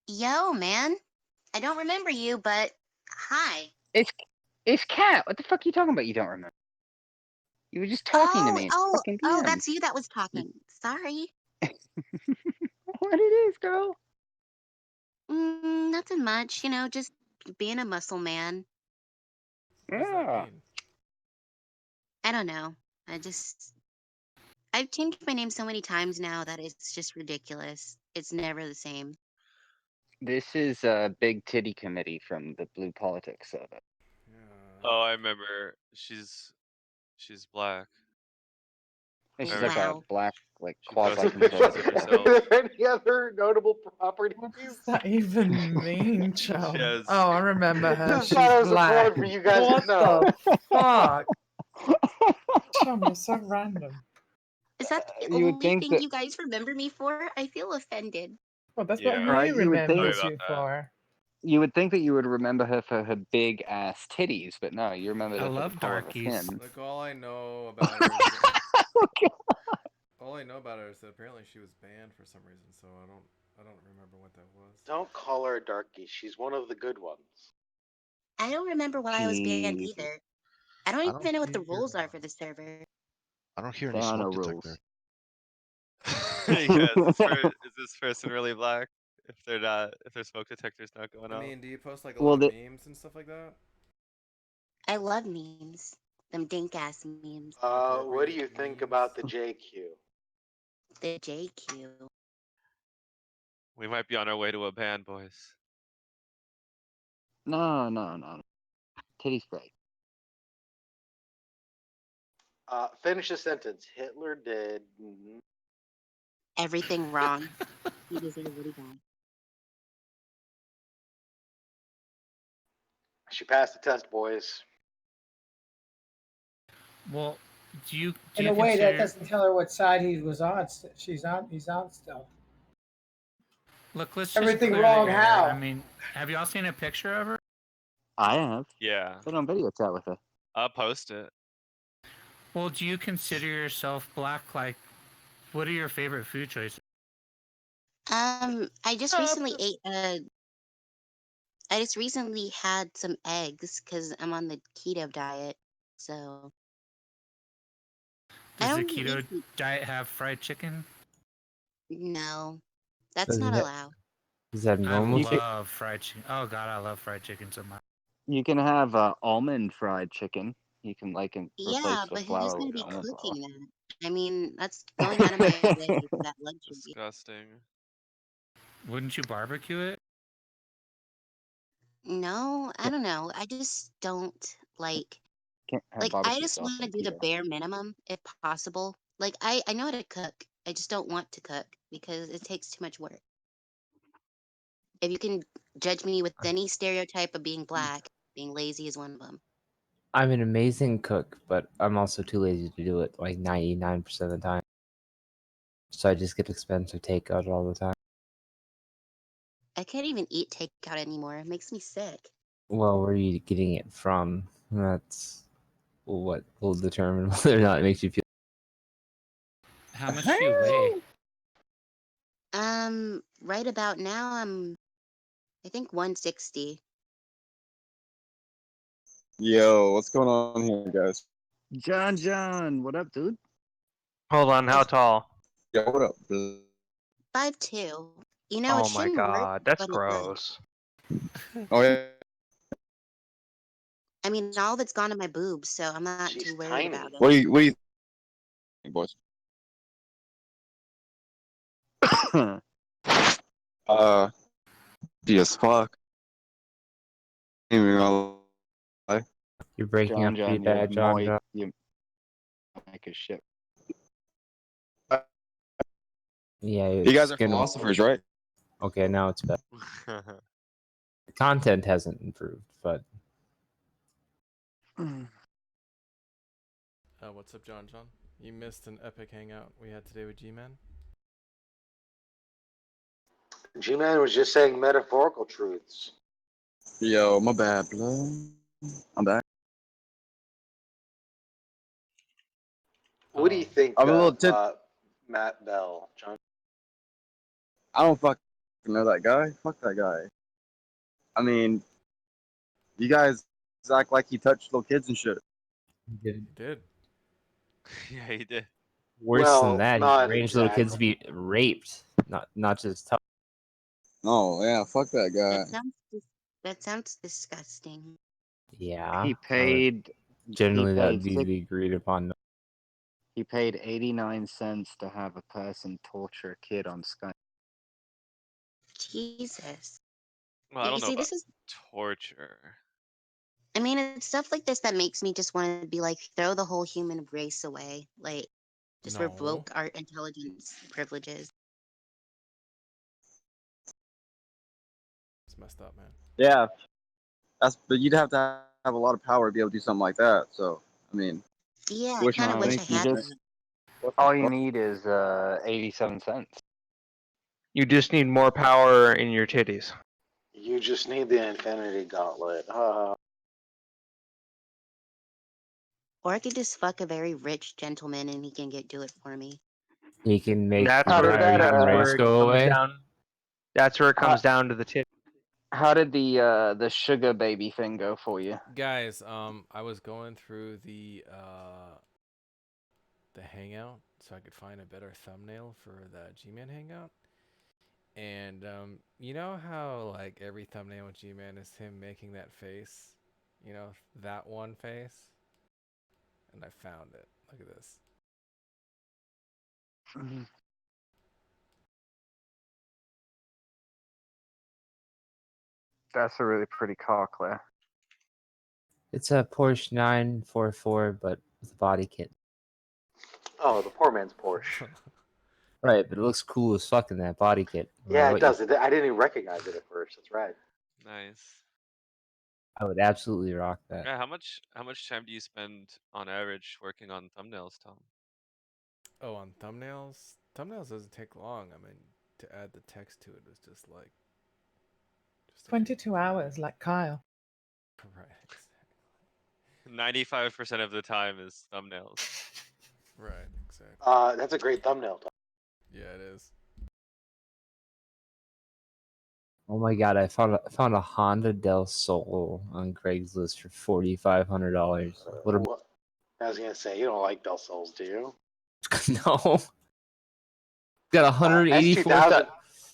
Yo, man. I don't remember you, but hi. It's Cat. What the fuck are you talking about? You don't remember? You were just talking to me in fucking Oh, DM. that's you that was talking. Sorry. What it is, girl? Nothing much. You know, just being a muscle man. What does that Yeah. mean? I don't know. I've changed my name so many times now that it's just ridiculous. It's never the same. This is Big Titty Committee from the Blue Politics server. Oh, I remember. She's black. This is Remember like a Wow. black, like she quasi posted pictures of herself. Any other notable properties? What does that even mean, Joe? She has. Oh, I remember her. Just She's thought it was black. important for you guys What to know. the fuck? Chum, you're so random. Is that the You would only think thing that, you guys remember me for? I feel offended. Well, that's Yeah. what right? Ray You would think remembers Sorry you about that. for. you would think that you would remember her for her big ass titties, but no, you remember I her for the love color of her darkies. skin. Like all I know about her. Is all I know about her is that apparently she was banned for some reason. So I don't remember what that was. Don't call her a darkie. She's one of the good ones. I don't remember why I was banned Jesus. either. I don't I even don't know what the hear. rules are for the server. I don't hear any There are no smoke detector. rules. Yeah, is this person really black? If they're not, if their smoke detector's not going I off. mean, do you post like a Well, lot of the, memes and stuff like that? I love memes. Them dink ass memes. What do you think about the JQ? The JQ. We might be on our way to a ban, boys. no. Titties great. Finish the sentence. Hitler did. Everything wrong. He deserves what he got. She passed the test, boys. Well, do you In a way, consider... that doesn't tell her what side he was on. He's on still. Look, let's just Everything clear wrong the air. how? I mean, have y'all seen a picture of her? I have. Yeah, Been on video chat with her. I'll post it. Well, do you consider yourself black? Like, what are your favorite food choices? I just recently I just recently had some eggs because I'm on the keto diet. So I Does the don't keto eat. diet have fried chicken? No, that's Does not it- allowed. Is that I normal? love fried chicken. Oh god, I love fried chicken so much. You can have almond fried chicken. You can Yeah, replace the but who's flour gonna with be almond flour. cooking that? I mean, that's going out of my way for that luxury. Disgusting. Wouldn't you barbecue it? No, I don't know. I just don't like. Can't have Like, I barbecue just sauce want to on do the keto. bare minimum if possible. Like, I know how to cook. I just don't want to cook because it takes too much work. If you can judge me with any stereotype of being black, being lazy is one of them. I'm an amazing cook, but I'm also too lazy to do it like 99% of the time. So I just get expensive takeout all the time. I can't even eat takeout anymore. It makes me sick. Well, where are you getting it from? That's what will determine whether or not it makes you feel. How much do you weigh? Right about now, I think 160. Yo, what's going on here, guys? John, what up, dude? Hold on, how tall? Yo, what up, dude? 5'2". You know, it Oh my shouldn't work, god, that's but it does. gross. Oh yeah. I mean, all of it's gone to my boobs, so I'm not too worried about it. What do you think, boys? as fuck. Ain't even gonna lie. You're breaking John, up pretty John, you're bad, John. moist. John. You make a shit. Yeah, You guys it's are gonna. philosophers, right? Okay, now it's better. The content hasn't improved, but What's up, John? John, you missed an epic hangout we had today with G-Man. G-Man was just saying metaphorical truths. Yo, my bad, blood. I'm back. What do you think, I'm a little Matt Bell, John? I don't fucking know that guy. Fuck that guy. I mean, you guys act like he touched little kids and shit. He did. Yeah, he did. worse than that, he arranged little kids to be raped, not just. Oh yeah, fuck that guy. That sounds disgusting. Yeah, He paid. Generally, that would paid be the agreed upon. He paid 89 cents to have a person torture a kid on Skype. Jesus. Well, I don't know See, about this is. torture. I mean, it's stuff like this that makes me just want to be like, throw the whole human race away. Like, just revoke our intelligence privileges. It's messed up, man. Yeah, but you'd have to have a lot of power to be able to do something like that. So I mean, Yeah, I kind of wish I had that. All you need is 87 cents. You just need more power in your titties. You just need the Infinity Gauntlet. Or I could just fuck a very rich gentleman and he can do it for me. He can make That's the where, entire human race where it go comes away. down. That's where it comes down to the titties. How did the sugar baby thing go for you? Guys, I was going through the hangout so I could find a better thumbnail for the G-Man hangout. And you know how like every thumbnail with G-Man is him making that face? You know, that one face? And I found it. Look at this. That's a really pretty car, Claire. It's a Porsche 944, but with a body kit. Oh, the poor man's Porsche. Right, but it looks cool as fuck in that body kit. Yeah, it does. I didn't even recognize it at first. That's right. Nice. I would absolutely rock that. Yeah, how much time do you spend on average working on thumbnails, Tom? Oh, on thumbnails? Thumbnails doesn't take long. I mean, to add the text to it is just like 22 hours, like Kyle. Right. 95% of the time is thumbnails. Right, exactly. That's a great thumbnail. Tom. Yeah, it is. Oh my god, I found a Honda Del Sol on Craigslist for $4,500. What I was gonna say, you don't like Del Sols, do you? no. Got 184. S2000.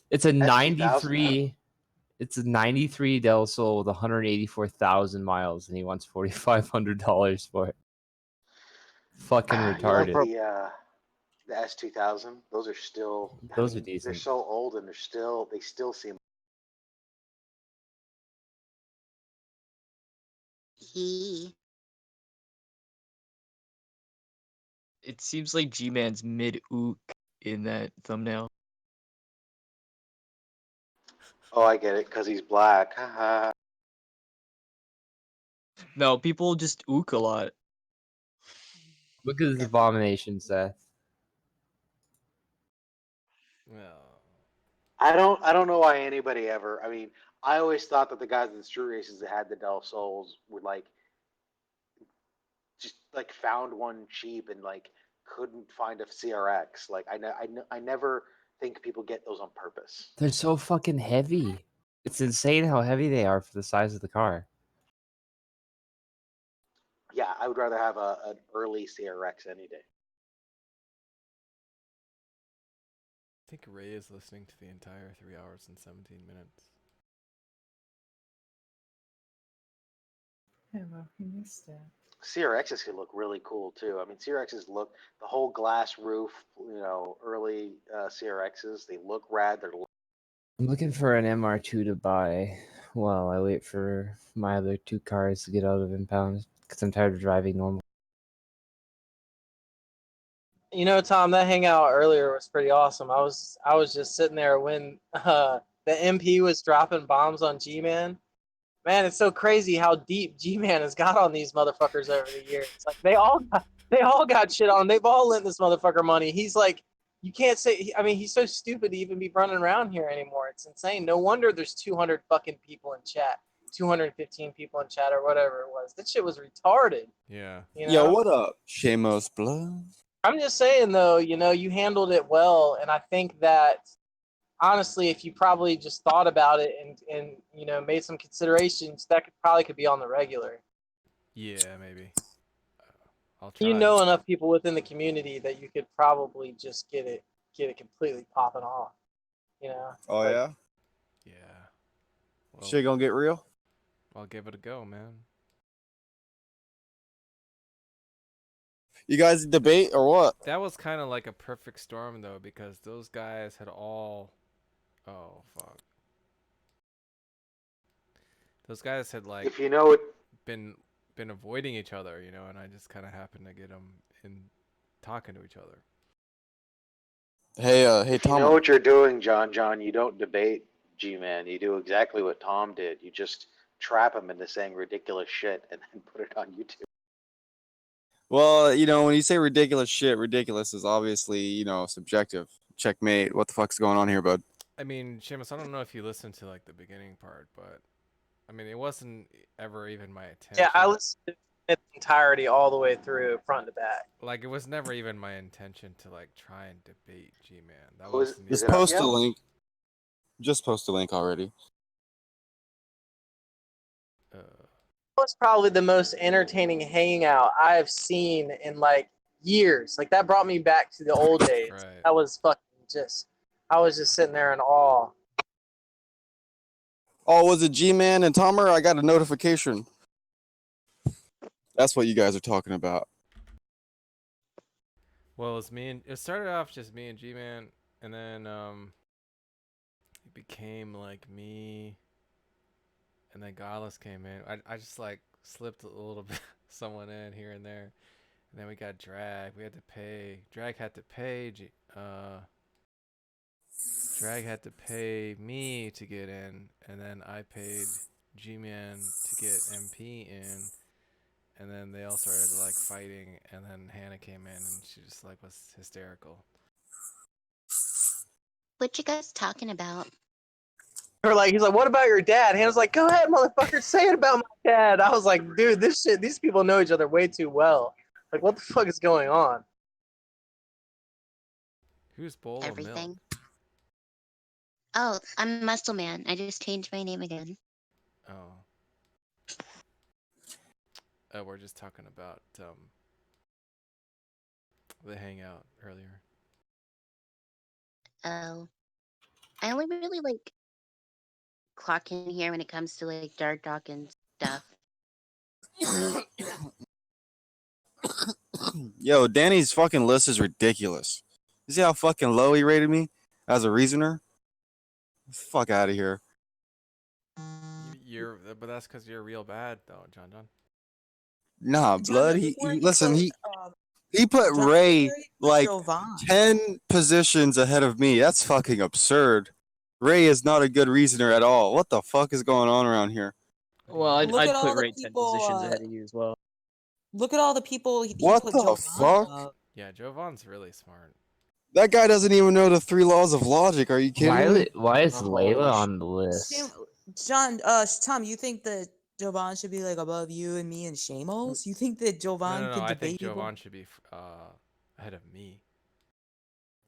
It's a S2000. 93. It's a 93 Del Sol with 184,000 miles, and he wants $4,500 for it. Fucking retarded. You like the S2000? Those are still. Those are They're decent. so old, and they still seem. It seems like G-Man's mid-ook in that thumbnail. Oh, I get it, because he's black. No, people just ook a lot. Look at this abomination, Seth. Well, I don't know why anybody ever. I mean, I always thought that the guys in the street races that had the Del Sols would just found one cheap and couldn't find a CRX. Like I never think people get those on purpose. They're so fucking heavy. It's insane how heavy they are for the size of the car. Yeah, I would rather have an early CRX any day. I think Ray is listening to the entire 3 hours and 17 minutes. Yeah, well, he missed it. CRXs could look really cool too. I mean, CRXs look the whole glass roof. Early CRXs, they look rad. They're I'm looking for an MR2 to buy while I wait for my other 2 cars to get out of impound because I'm tired of driving normal. You know, Tom, that hangout earlier was pretty awesome. I was just sitting there when the MP was dropping bombs on G-Man. Man, it's so crazy how deep G-Man has got on these motherfuckers over the years. Like they all got shit on. They've all lent this motherfucker money. He's like, you can't say. I mean, he's so stupid to even be running around here anymore. It's insane. No wonder there's 200 fucking people in chat, 215 people in chat or whatever it was. That shit was retarded. Yeah. You know? Yo, what up, Shamos Blood? I'm just saying though, you handled it well, and I think that honestly, if you probably just thought about it and made some considerations, that could be on the regular. Yeah, maybe. I'll try. You know enough people within the community that you could probably just get it completely popping off. Oh yeah. Yeah. Well, Shit gonna get real. I'll give it a go, man. You guys debate or what? That was kind of like a perfect storm though, because those guys had all. Oh fuck. Those guys had like. If you know it. Been avoiding each other, and I just kind of happened to get them in talking to each other. Hey, If Tom. you know what you're doing, John, you don't debate G-Man. You do exactly what Tom did. You just trap him into saying ridiculous shit and then put it on YouTube. Well, when you say ridiculous shit, ridiculous is obviously, subjective. Checkmate. What the fuck's going on here, bud? I mean, Seamus, I don't know if you listened to like the beginning part, but I mean, it wasn't ever even my intention. Yeah, I listened to it entirety all the way through, front to back. Like, it was never even my intention to like try and debate G-Man. That Just post a link. Just post a link already. That was probably the most entertaining hangout I've seen in like years. Like that brought me back to the old days. Right. That was fucking I was just sitting there in awe. Oh, was it G-Man and Tomer? I got a notification. That's what you guys are talking about. Well, it started off just me and G-Man, and then it became like me, and then Godless came in. I just like slipped a little bit someone in here and there, and then we got Drag. We had to pay. Drag had to pay. Drag had to pay me to get in, and then I paid G-Man to get MP in, and then they all started like fighting, and then Hannah came in, and she just like was hysterical. What you guys talking about? He's like, what about your dad? Hannah's like, go ahead, motherfucker, say it about my dad. I was like, dude, these people know each other way too well. Like, what the fuck is going on? Who's Bowl of Everything. Milk? Oh, I'm Muscle Man. I just changed my name again. Oh. We're just talking about the hangout earlier. Oh. I only really like clock in here when it comes to like dark talk and stuff. Yo, Danny's fucking list is ridiculous. You see how fucking low he rated me as a reasoner? Fuck out of here. But that's because you're real bad, though, John. Nah, blood. He put John, Ray like Jovan. 10 positions ahead of me. That's fucking absurd. Ray is not a good reasoner at all. What the fuck is going on around here? Well, I'd Look at all put the Ray 10 people, positions ahead of you as well. Look at all the people he What put the Jovan fuck? up. Yeah, Jovan's really smart. That guy doesn't even know the 3 laws of logic. Are you kidding me? Why is Layla on the list? John, Tom, you think that Jovan should be like above you and me and Shamos? You think that Jovan No. can I debate think people? Jovan should be ahead of me.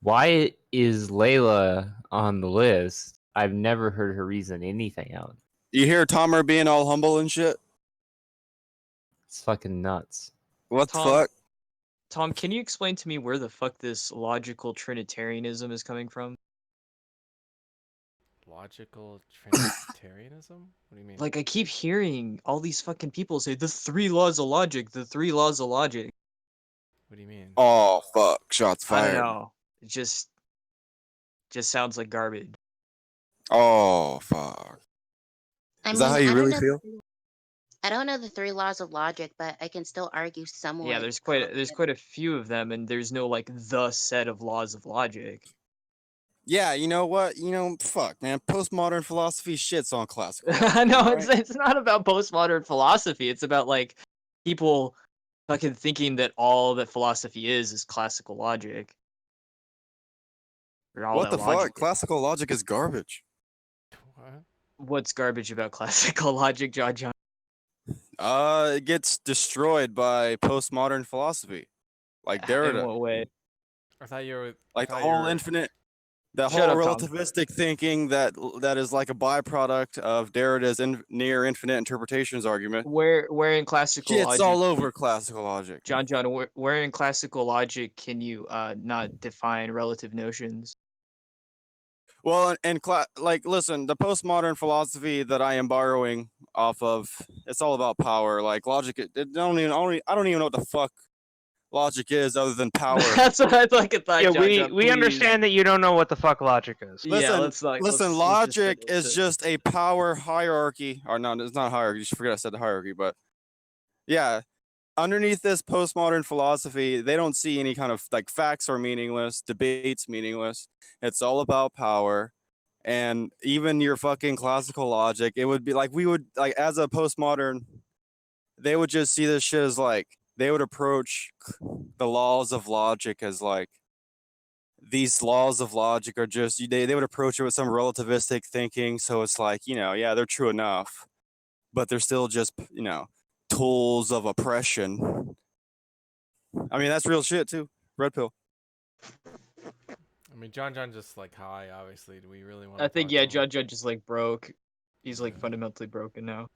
Why is Layla on the list? I've never heard her reason anything out. You hear Tomer being all humble and shit? It's fucking nuts. What the Tom, fuck? Tom, can you explain to me where the fuck this logical Trinitarianism is coming from? Logical Trinitarianism? What do you mean? Like I keep hearing all these fucking people say the three laws of logic, the three laws of logic. What do you mean? Oh fuck! Shots I don't fired. know. It just sounds like garbage. Oh fuck! I Is that how mean, you I don't really know. feel? I don't know the three laws of logic, but I can still argue Yeah, somewhat. there's quite a few of them, and there's no like the set of laws of logic. Yeah, you know what? Fuck, man. Postmodern philosophy shits on classical logic. No, alright? it's not about postmodern philosophy. It's about like people fucking thinking that all that philosophy is classical logic. Or all What that the logic fuck? Classical logic is garbage. What? What's garbage about classical logic, John? It gets destroyed by postmodern philosophy, like In Derrida. what way? I thought you were. Like the whole the Shut whole up, Tom. relativistic thinking that is like a byproduct of Derrida's near infinite interpretations argument. Where in classical Shit's logic, all over classical logic. John, where in classical logic can you not define relative notions? Well, like, listen, the postmodern philosophy that I am borrowing off of, it's all about power. Like logic, I don't even know what the fuck logic is other than power. That's what I thought. Yeah, John, we understand that you don't know what the fuck logic is. Yeah, Listen, logic is just a power hierarchy. Or no, it's not hierarchy. Just forget I said the hierarchy, but yeah, underneath this postmodern philosophy, they don't see any kind of like facts are meaningless, debates meaningless. It's all about power. And even your fucking classical logic, it would be like we would like as a postmodern, they would just see this shit as like they would approach the laws of logic as like these laws of logic are just they would approach it with some relativistic thinking. So it's like, yeah, they're true enough, but they're still just, tools of oppression. I mean, that's real shit too. Red pill. I mean, John just like high. Obviously, do we really want? I think talk to him? John just like broke. He's like fundamentally broken now.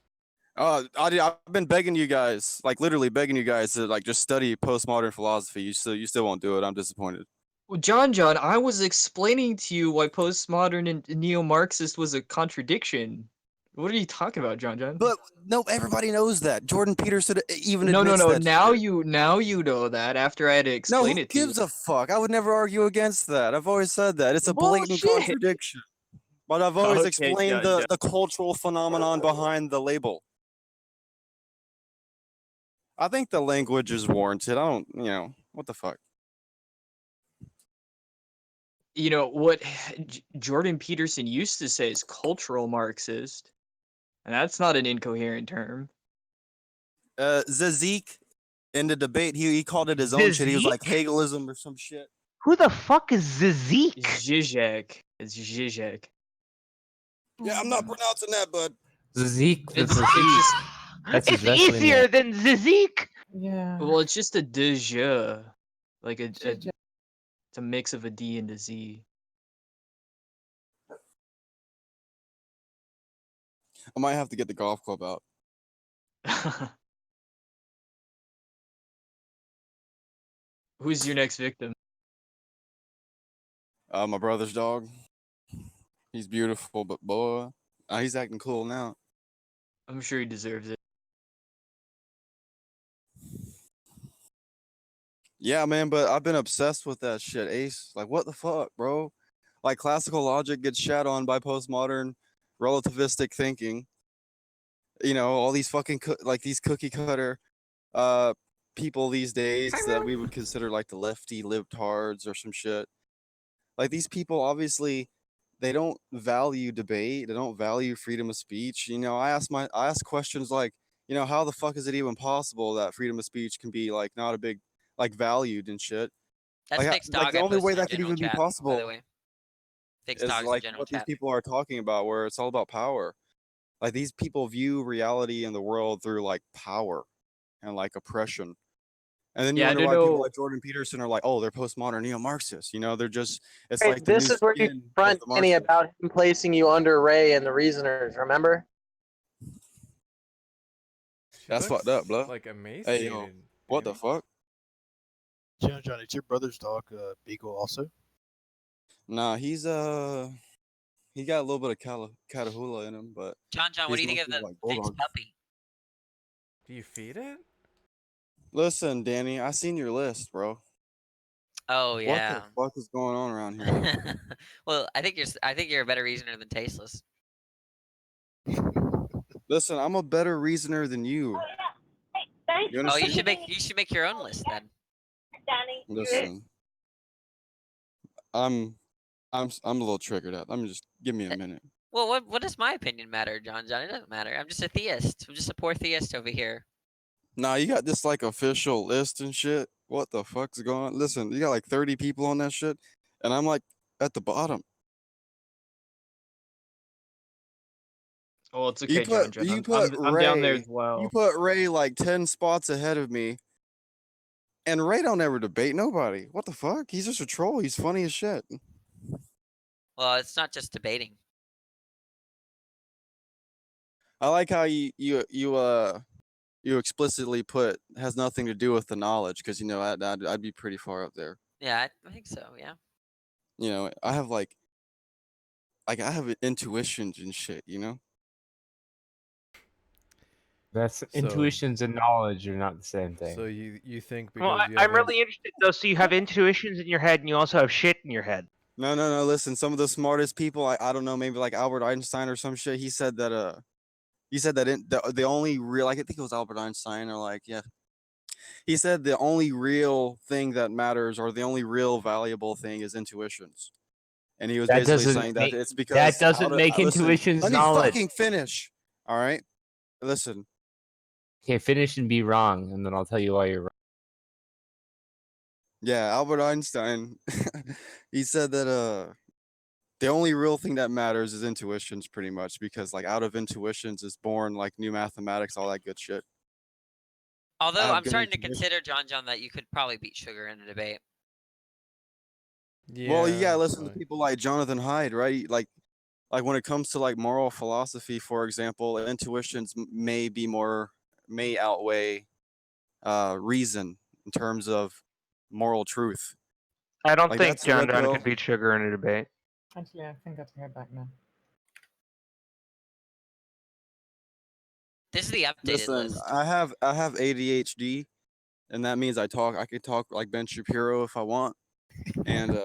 I've been begging you guys, like literally begging you guys to like just study postmodern philosophy. You still won't do it. I'm disappointed. Well, John, I was explaining to you why postmodern and neo-Marxist was a contradiction. What are you talking about, John? But no, everybody knows that. Jordan Peterson even No. admits that. Now you know that after I had to explain who it to you. gives a fuck? I would never argue against that. I've always said that. It's a blatant contradiction. But I've always explained the cultural phenomenon behind the label. I think the language is warranted. I don't, what the fuck? You know what Jordan Peterson used to say is cultural Marxist, and that's not an incoherent term. Zizek in the debate, he called it his own shit. He was like Hegelism or some shit. Who the fuck is Zizek? Zizek. It's Zizek. Yeah, I'm not pronouncing that, bud. Zeke. It's easier than Zizek. Yeah. Well, it's just a de like it's a mix of a D and a Z. I might have to get the golf club out. Who's your next victim? My brother's dog. He's beautiful, but boy, he's acting cool now. I'm sure he deserves it. Yeah, man, but I've been obsessed with that shit, Ace. Like, what the fuck, bro? Like, classical logic gets shat on by postmodern relativistic thinking. All these fucking these cookie cutter people these days that we would consider like the lefty libtards or some shit. Like, these people obviously they don't value debate. They don't value freedom of speech. I ask questions like, how the fuck is it even possible that freedom of speech can be like not a big like valued and shit? That's Like, fixed like dog. the I only way posted in that could general even be chat, possible by the way. Fixed is dog's in like general what these chat. people are talking about, where it's all about power. Like, these people view reality in the world through like power and like oppression. And then you wonder why people like Jordan Peterson are like, oh, they're postmodern neo-Marxists. They're just, it's like the This new is where you spin of front the Kenny Marxists. about him placing you under Ray and the Reasoners. Remember? That's fucked up, bro. Like Hey, emaciated. what the fuck? John, is your brother's dog Beagle also? Nah, he's He got a little bit of Catahoula in him, but John, what do you think of the like Vic's bulldog. puppy? Do you feed it? Listen, Danny, I seen your list, bro. Oh What yeah. the fuck is going on around here? Well, I think you're a better reasoner than tasteless. Listen, I'm a better reasoner than you. You Oh, understand? you should make your own list then. Listen, I'm a little triggered up. Just give me a minute. Well, what does my opinion matter, John? It doesn't matter. I'm just a theist. I'm just a poor theist over here. Nah, you got this like official list and shit. What the fuck's going on? Listen, you got like 30 people on that shit, and I'm like at the bottom. Oh, it's okay, John. You put I'm down there Ray. as well. You put Ray like 10 spots ahead of me, and Ray don't ever debate nobody. What the fuck? He's just a troll. He's funny as shit. Well, it's not just debating. I like how you explicitly put has nothing to do with the knowledge, because I'd be pretty far up there. Yeah, I think so. Yeah. I have like I have intuitions and shit. That's intuitions and knowledge are not the same thing. So you think Well, because you I'm have really interested though. So you have intuitions in your head, and you also have shit in your head. No. Listen, some of the smartest people, I don't know, maybe like Albert Einstein or some shit. He said that the only real, I think it was Albert Einstein, or like, yeah. He said the only real thing that matters, or the only real valuable thing, is intuitions. And he was That basically doesn't saying make- that it's because that doesn't make listen, intuitions let me knowledge. fucking finish. All right, listen. Okay, finish and be wrong, and then I'll tell you why you're wrong. Yeah, Albert Einstein. He said that the only real thing that matters is intuitions, pretty much, because like out of intuitions is born like new mathematics, all that good shit. Although have I'm good starting to intuition. consider, John, that you could probably beat Sugar in a debate. Well, you gotta that's listen to fine. people like Jonathan Hyde, right? Like when it comes to like moral philosophy, for example, intuitions may outweigh reason in terms of moral truth. I don't Like, think that's John what they'll- could beat Sugar in a debate. Actually, I think I have to head back now. This is the updated Listen, list. I have ADHD, and that means I could talk like Ben Shapiro if I want, and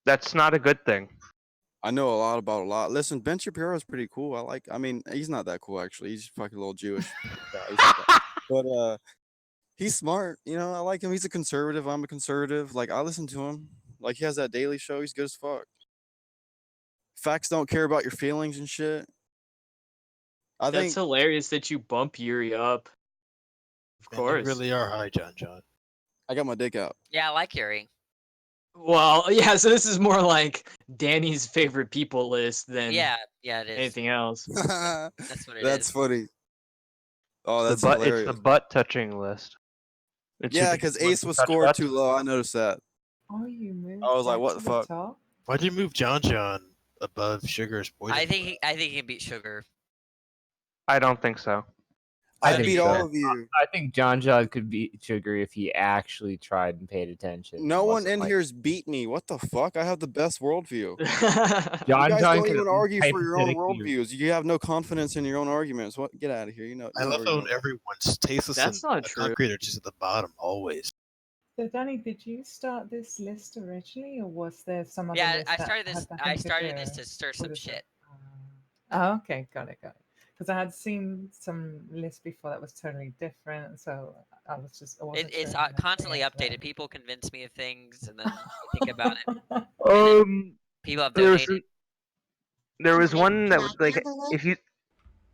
That's not a good thing. I know a lot about a lot. Listen, Ben Shapiro is pretty cool. I mean, he's not that cool actually. He's fucking a little Jewish guy. But he's smart. I like him. He's a conservative. I'm a conservative. Like, I listen to him. Like, he has that daily show. He's good as fuck. Facts don't care about your feelings and shit. I That's think hilarious that you bump Yuri up. Of Man, you course. really are high, John. I got my dick out. Yeah, I like Yuri. Well, yeah, so this is more like Danny's favorite people list than Yeah, it is. anything else. That's what it is. That's funny. Oh, that's It's the hilarious. butt touching list. It's Yeah, who because people Ace was touch scored butts. too low. I noticed that. Oh, you moved. I was like, back what to the fuck? top? Why'd you move John above Sugar's poison? I think he can beat Sugar. I don't think so. I think beat so. all of you. I think John could beat Sugar if he actually tried and paid attention. No one Wasn't in like- here's beat me. What the fuck? I have the best worldview. You John guys don't could even argue for your own hypothetically- worldviews. You have no confidence in your own arguments. What? Get out of here. I love how everyone's tasteless That's and not true. concrete are just at the bottom always. So, Danny, did you start this list originally, or was there some other Yeah, list I that started had this. nothing I to started do this to stir some with it? shit. Oh, okay, got it. Because I had seen some lists before that was totally different, so I was just. I wasn't It's sure how to constantly react to updated. People convince me of things, and then I think about it. People have There was donated. there was Wait, one that can was I like have a look?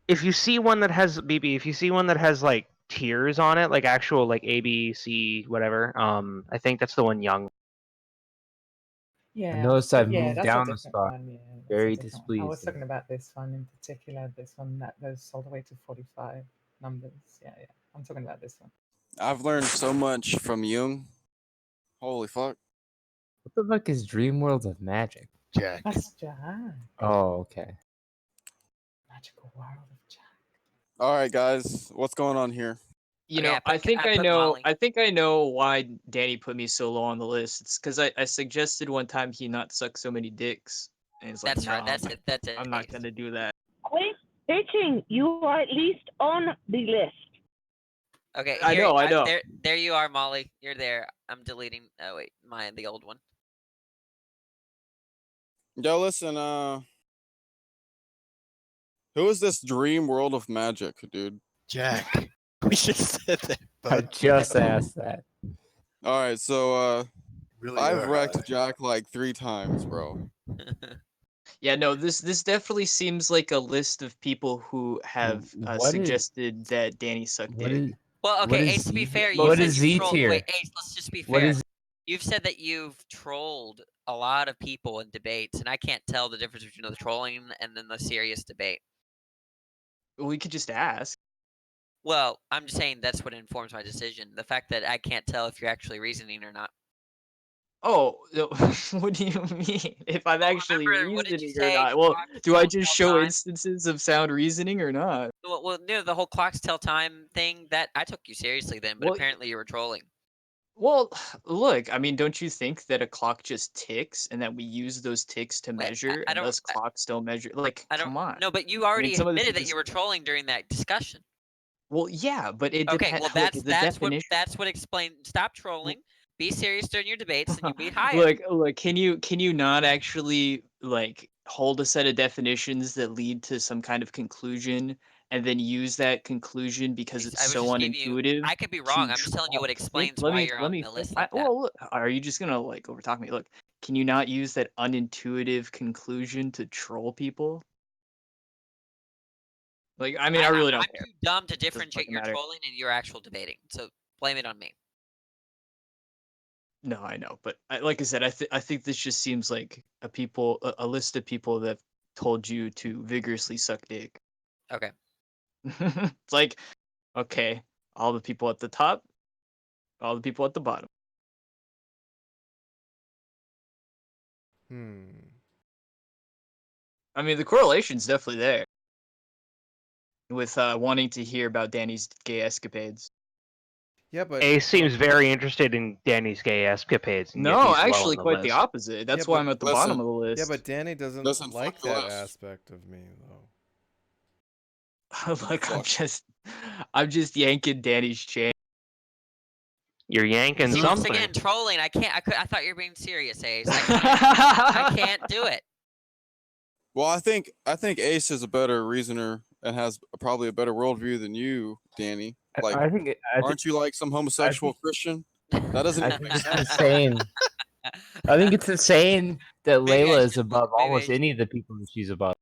if you see one that has BB, if you see one that has like tiers on it, like actual like A, B, C, whatever. I think that's the one Young. Yeah, noticed I've yeah, moved that's down a a different spot. one. Yeah, that's a Very different one. I was displeased. talking about this one in particular. This one that goes all the way to 45 numbers. Yeah, I'm talking about this one. I've learned so much from Jung. Holy fuck. What the fuck is Dream World of Magic? Jack. That's Jack. Oh, okay. Magical world of Jack. All right, guys. What's going on here? You Okay, know, I put Molly. I think I know why Danny put me so low on the list. It's because I suggested one time he not suck so many dicks. And he's like, That's right. "No, That's it. That's it. I'm not gonna do that." Quit bitching. You are at least on the list. Okay, I here, know, I know. there you are, Molly. You're there. I'm deleting. Oh wait, the old one. Yo, listen, who is this dream world of magic, dude? Jack. We should have said that. I Bud. just asked that. All right, so Really I've were, wrecked huh? Jack like 3 times, bro. Yeah, no, this definitely seems like a list of people who have What is suggested that Danny suck what dick. is Well, what okay, is Ace. To be Z? fair, you What said is you've Z trolled. tier? Wait, Ace. Let's just be What fair. is You've said that you've trolled a lot of people in debates, and I can't tell the difference between the trolling and then the serious debate. We could just ask. Well, I'm just saying that's what informs my decision. The fact that I can't tell if you're actually reasoning or not. Oh, what do you mean? If I'm actually remember, what did you reasoning or say? not? Well, Clocks do I don't just tell show time. instances of sound reasoning or not? Well, no, the whole clocks tell time thing. That I took you seriously then, but Well, apparently you were trolling. Well, look, I mean, don't you think that a clock just ticks and that we use those ticks to Wait, measure I and don't. thus clocks don't measure? Like, I don't. come on. No, but you I mean, already some of the admitted people. that you were trolling during that discussion. Well, yeah, but it Okay, depends. well Like that's the definition. that's what explains. Stop trolling. Be serious during your debates, and you'll be higher. Look, can you not actually like hold a set of definitions that lead to some kind of conclusion and then use that conclusion because it's I was so just giving you. unintuitive? I could be to wrong. I'm just telling you what explains let why me you're let on me the list I, like that. well, look, are you just gonna like overtalk me? Look, can you not use that unintuitive conclusion to troll people? Like, I mean, I really don't I'm care. too dumb to Doesn't differentiate fucking your matter. trolling and your actual debating. So blame it on me. No, I know, but like I said, I think this just seems like a list of people that told you to vigorously suck dick. Okay. It's like, okay, all the people at the top, all the people at the bottom. I mean, the correlation's definitely there with wanting to hear about Danny's gay escapades. Yeah, but Ace seems very interested in Danny's gay escapades, and yet No, he's low on actually, the quite the list. opposite. That's why I'm at the bottom of the list. Yeah, but Danny doesn't Listen, like fuck the that list. aspect of me though. Like I'm just yanking Danny's chain. You're yanking See, once something. again, trolling. I can't. I thought you were being serious, Ace. I can't do it. Well, I think Ace is a better reasoner and has probably a better worldview than you, Danny. Like, aren't you like some homosexual Christian? That doesn't I even think make it's sense. insane. I think it's insane that Maybe I Layla is should- above maybe I almost any of the people that she's above.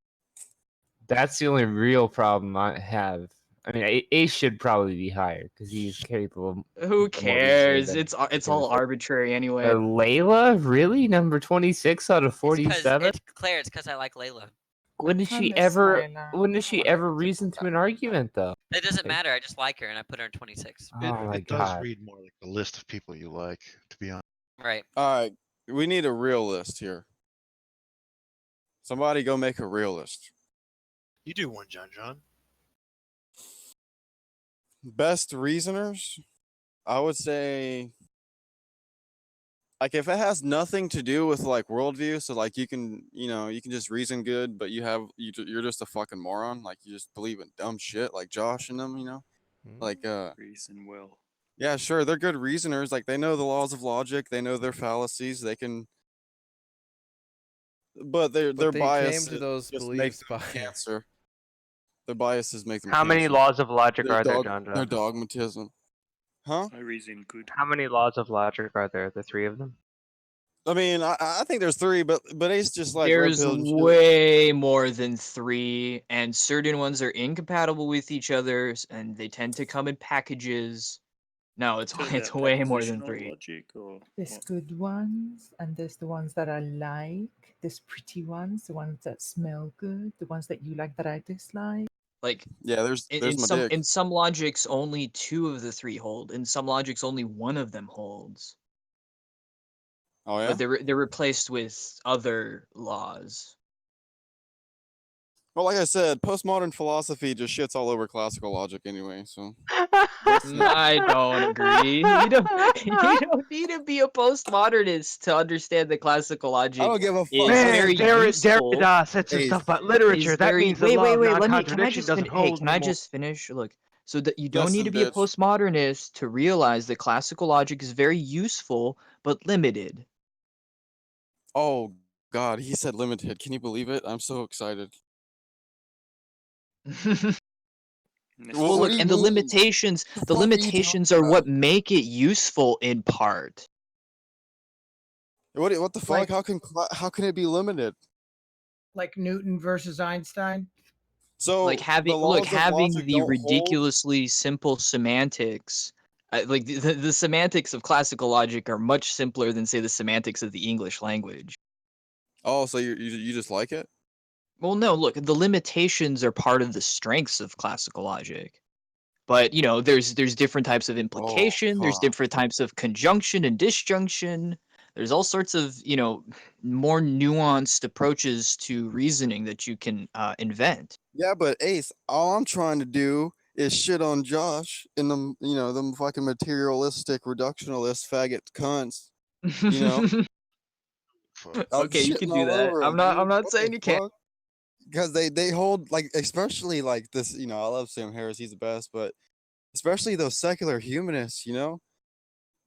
That's the only real problem I have. I mean, Ace should probably be higher because he's capable. Who of more reasoning cares? than It's all arbitrary anyway. Layla, really? Number 26 out of It's because 47? it's Claire. It's because I like Layla. When did she ever? When did she ever reason to an argument though? It doesn't matter. I just like her, and I put her in 26. Oh my It does god! read more like a list of people you like, to be honest. Right. All right, we need a real list here. Somebody go make a real list. You do one, John. Best reasoners, I would say, like if it has nothing to do with like worldview, so like you can just reason good, but you're just a fucking moron, like you just believe in dumb shit, like Josh and them, like reason well. yeah, sure, they're good reasoners, like they know the laws of logic, they know their fallacies, they can, but their they bias came to those just beliefs make them by cancer. Their biases make them. How many cancer. laws of logic Their are there, John? Their dogmatism, huh? I reason good. How many laws of logic are there? The 3 of them? I mean, I think there's 3, but it's just like red There's pill and shit. way more than 3, and certain ones are incompatible with each other, and they tend to come in packages. No, it's way more than 3. Logic or There's what? good ones, and there's the ones that I like. There's pretty ones, the ones that smell good, the ones that you like that I dislike. Like, yeah, there's my dick. in some logics only 2 of the 3 hold. In some logics only 1 of them holds. Oh yeah. But they're replaced with other laws. Well, like I said, postmodern philosophy just shits all over classical logic anyway. So I don't agree. You don't. You don't need to be a postmodernist to understand that classical I logic don't give a fuck. is Man, very useful. Derrida said some stuff about literature. Is That very means the wait law wait of wait. Let me. Can I non-contradiction just doesn't finish? Hey, hold can I anymore. just finish? Look. So that you don't need Listen, to be a bitch. postmodernist to realize that classical logic is very useful but limited. Oh God, he said limited. Can you believe it? I'm so excited. Well, What look, do you and the mean? limitations, The the fuck are you limitations talking are about? what make it useful in part. What the fuck? Like, How can it be limited? like Newton versus Einstein. Like So the laws of having logic the don't hold. ridiculously simple semantics, like the semantics of classical logic are much simpler than say the semantics of the English language. Oh, so you just like it? Well, no, look, the limitations are part of the strengths of classical logic. But you know, there's different types of Oh implication, there's fuck. different types of conjunction and disjunction. There's all sorts of, you know, more nuanced approaches to reasoning that you can invent. Yeah, but Ace, all I'm trying to do is shit on Josh and them, them fucking materialistic reductionalist faggot cunts. You know, I'm Okay, you can shitting do all that. over I'm them, not. I'm dude. not What the saying you can't. fuck? Because they hold like, especially like this. I love Sam Harris. He's the best, but especially those secular humanists.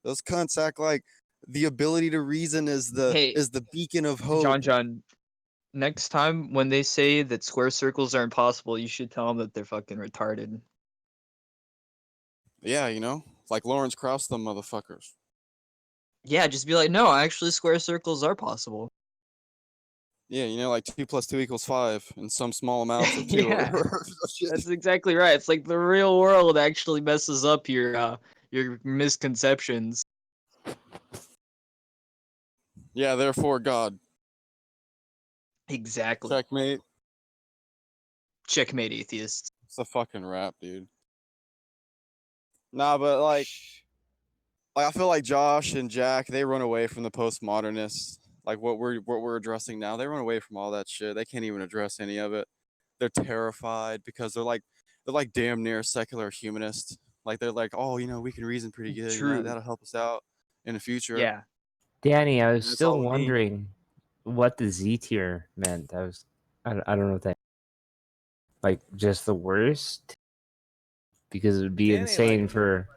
Those cunts act like the ability to reason is Hey, the beacon of hope. John. Next time when they say that square circles are impossible, you should tell them that they're fucking retarded. Yeah, like Lawrence Krauss, them motherfuckers. Yeah, just be like, no, actually, square circles are possible. Yeah, like 2 + 2 = 5 in some small amounts of two. Yeah, that's exactly right. It's like the real world actually messes up your misconceptions. Yeah, therefore God. Exactly. Checkmate. Checkmate, atheists. It's a fucking rap, dude. Nah, but like I feel like Josh and Jack, they run away from the postmodernists. Like what we're addressing now, they run away from all that shit. They can't even address any of it. They're terrified because they're like damn near secular humanists. Like they're like, oh, we can reason pretty good. True. That'll help us out in the future. Yeah. Danny, I was And that's still all we need. wondering what the Z tier meant. I don't know what that, like, just the worst, because it would be Danny, insane like, for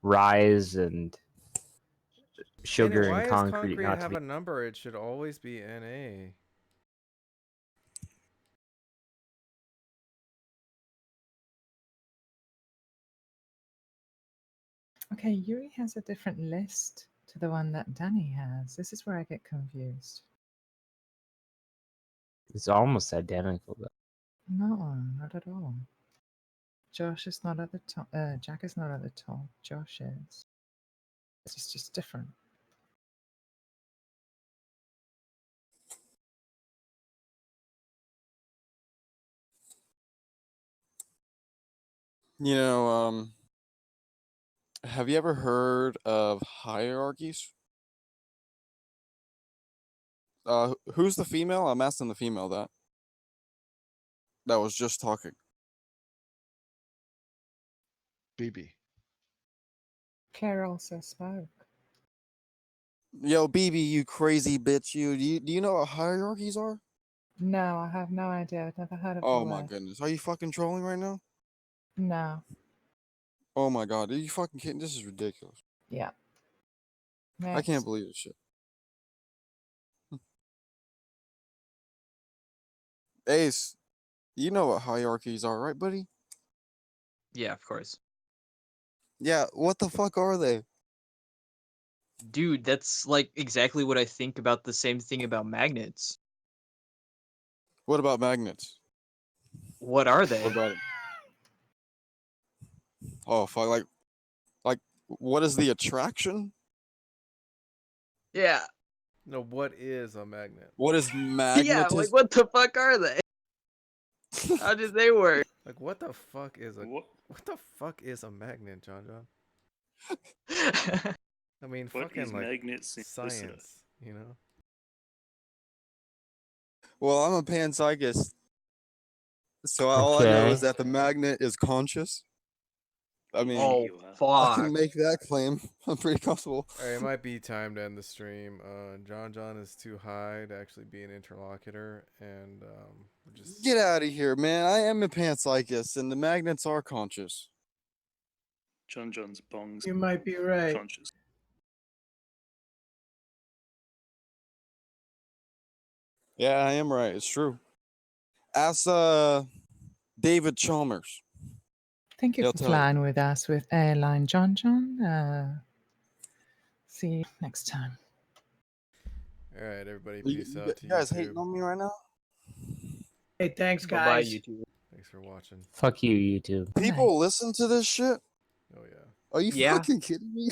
Rise and Danny, Sugar why and does Concrete concrete not to have be. a number? It should always be NA. Okay, Yuri has a different list to the one that Danny has. This is where I get confused. It's almost identical though. No, not at all. Josh is not at the top. Jack is not at the top. Josh is. It's just different. Have you ever heard of hierarchies? Who's the female? I'm asking the female that was just talking. BB. Claire also spoke. Yo, BB, you crazy bitch, you. Do you know what hierarchies are? No, I have no idea. I've never heard of the Oh my word. goodness. Are you fucking trolling right now? No. Oh my god, are you fucking kidding? This is ridiculous. Yeah. I can't Next. believe this shit. Ace, you know what hierarchies are, right, buddy? Yeah, of course. Yeah, what the fuck are they? Dude, that's like exactly what I think about the same thing about magnets. What about magnets? What are they? What about it? Oh fuck, like what is the attraction? Yeah. No, what is a magnet? What is Yeah, like magnetism? what the fuck are they? How did they work? Like, what the fuck is a magnet, John? I mean, What fucking is like magnet simplicity? science, you know? Well, I'm a panpsychist. So all I know is Okay. that the magnet is conscious. I mean, Oh I can fuck. make that claim. I'm pretty comfortable. Alright, it might be time to end the stream. John is too high to actually be an interlocutor, and we're just Get out of here, man. I am a panpsychist, and the magnets are conscious. John's bongs You might be right. conscious. Yeah, I am right. It's true. Ask David Chalmers. Thank you He'll for tell you. flying with us with Airline John. See you next time. Alright, everybody, You, peace you out to guys YouTube. hating on me right now? Hey, thanks, Bye bye, guys. YouTube. Thanks for watching. Fuck you, YouTube. People listen to this shit? Oh yeah. Are you Yeah. fucking kidding me?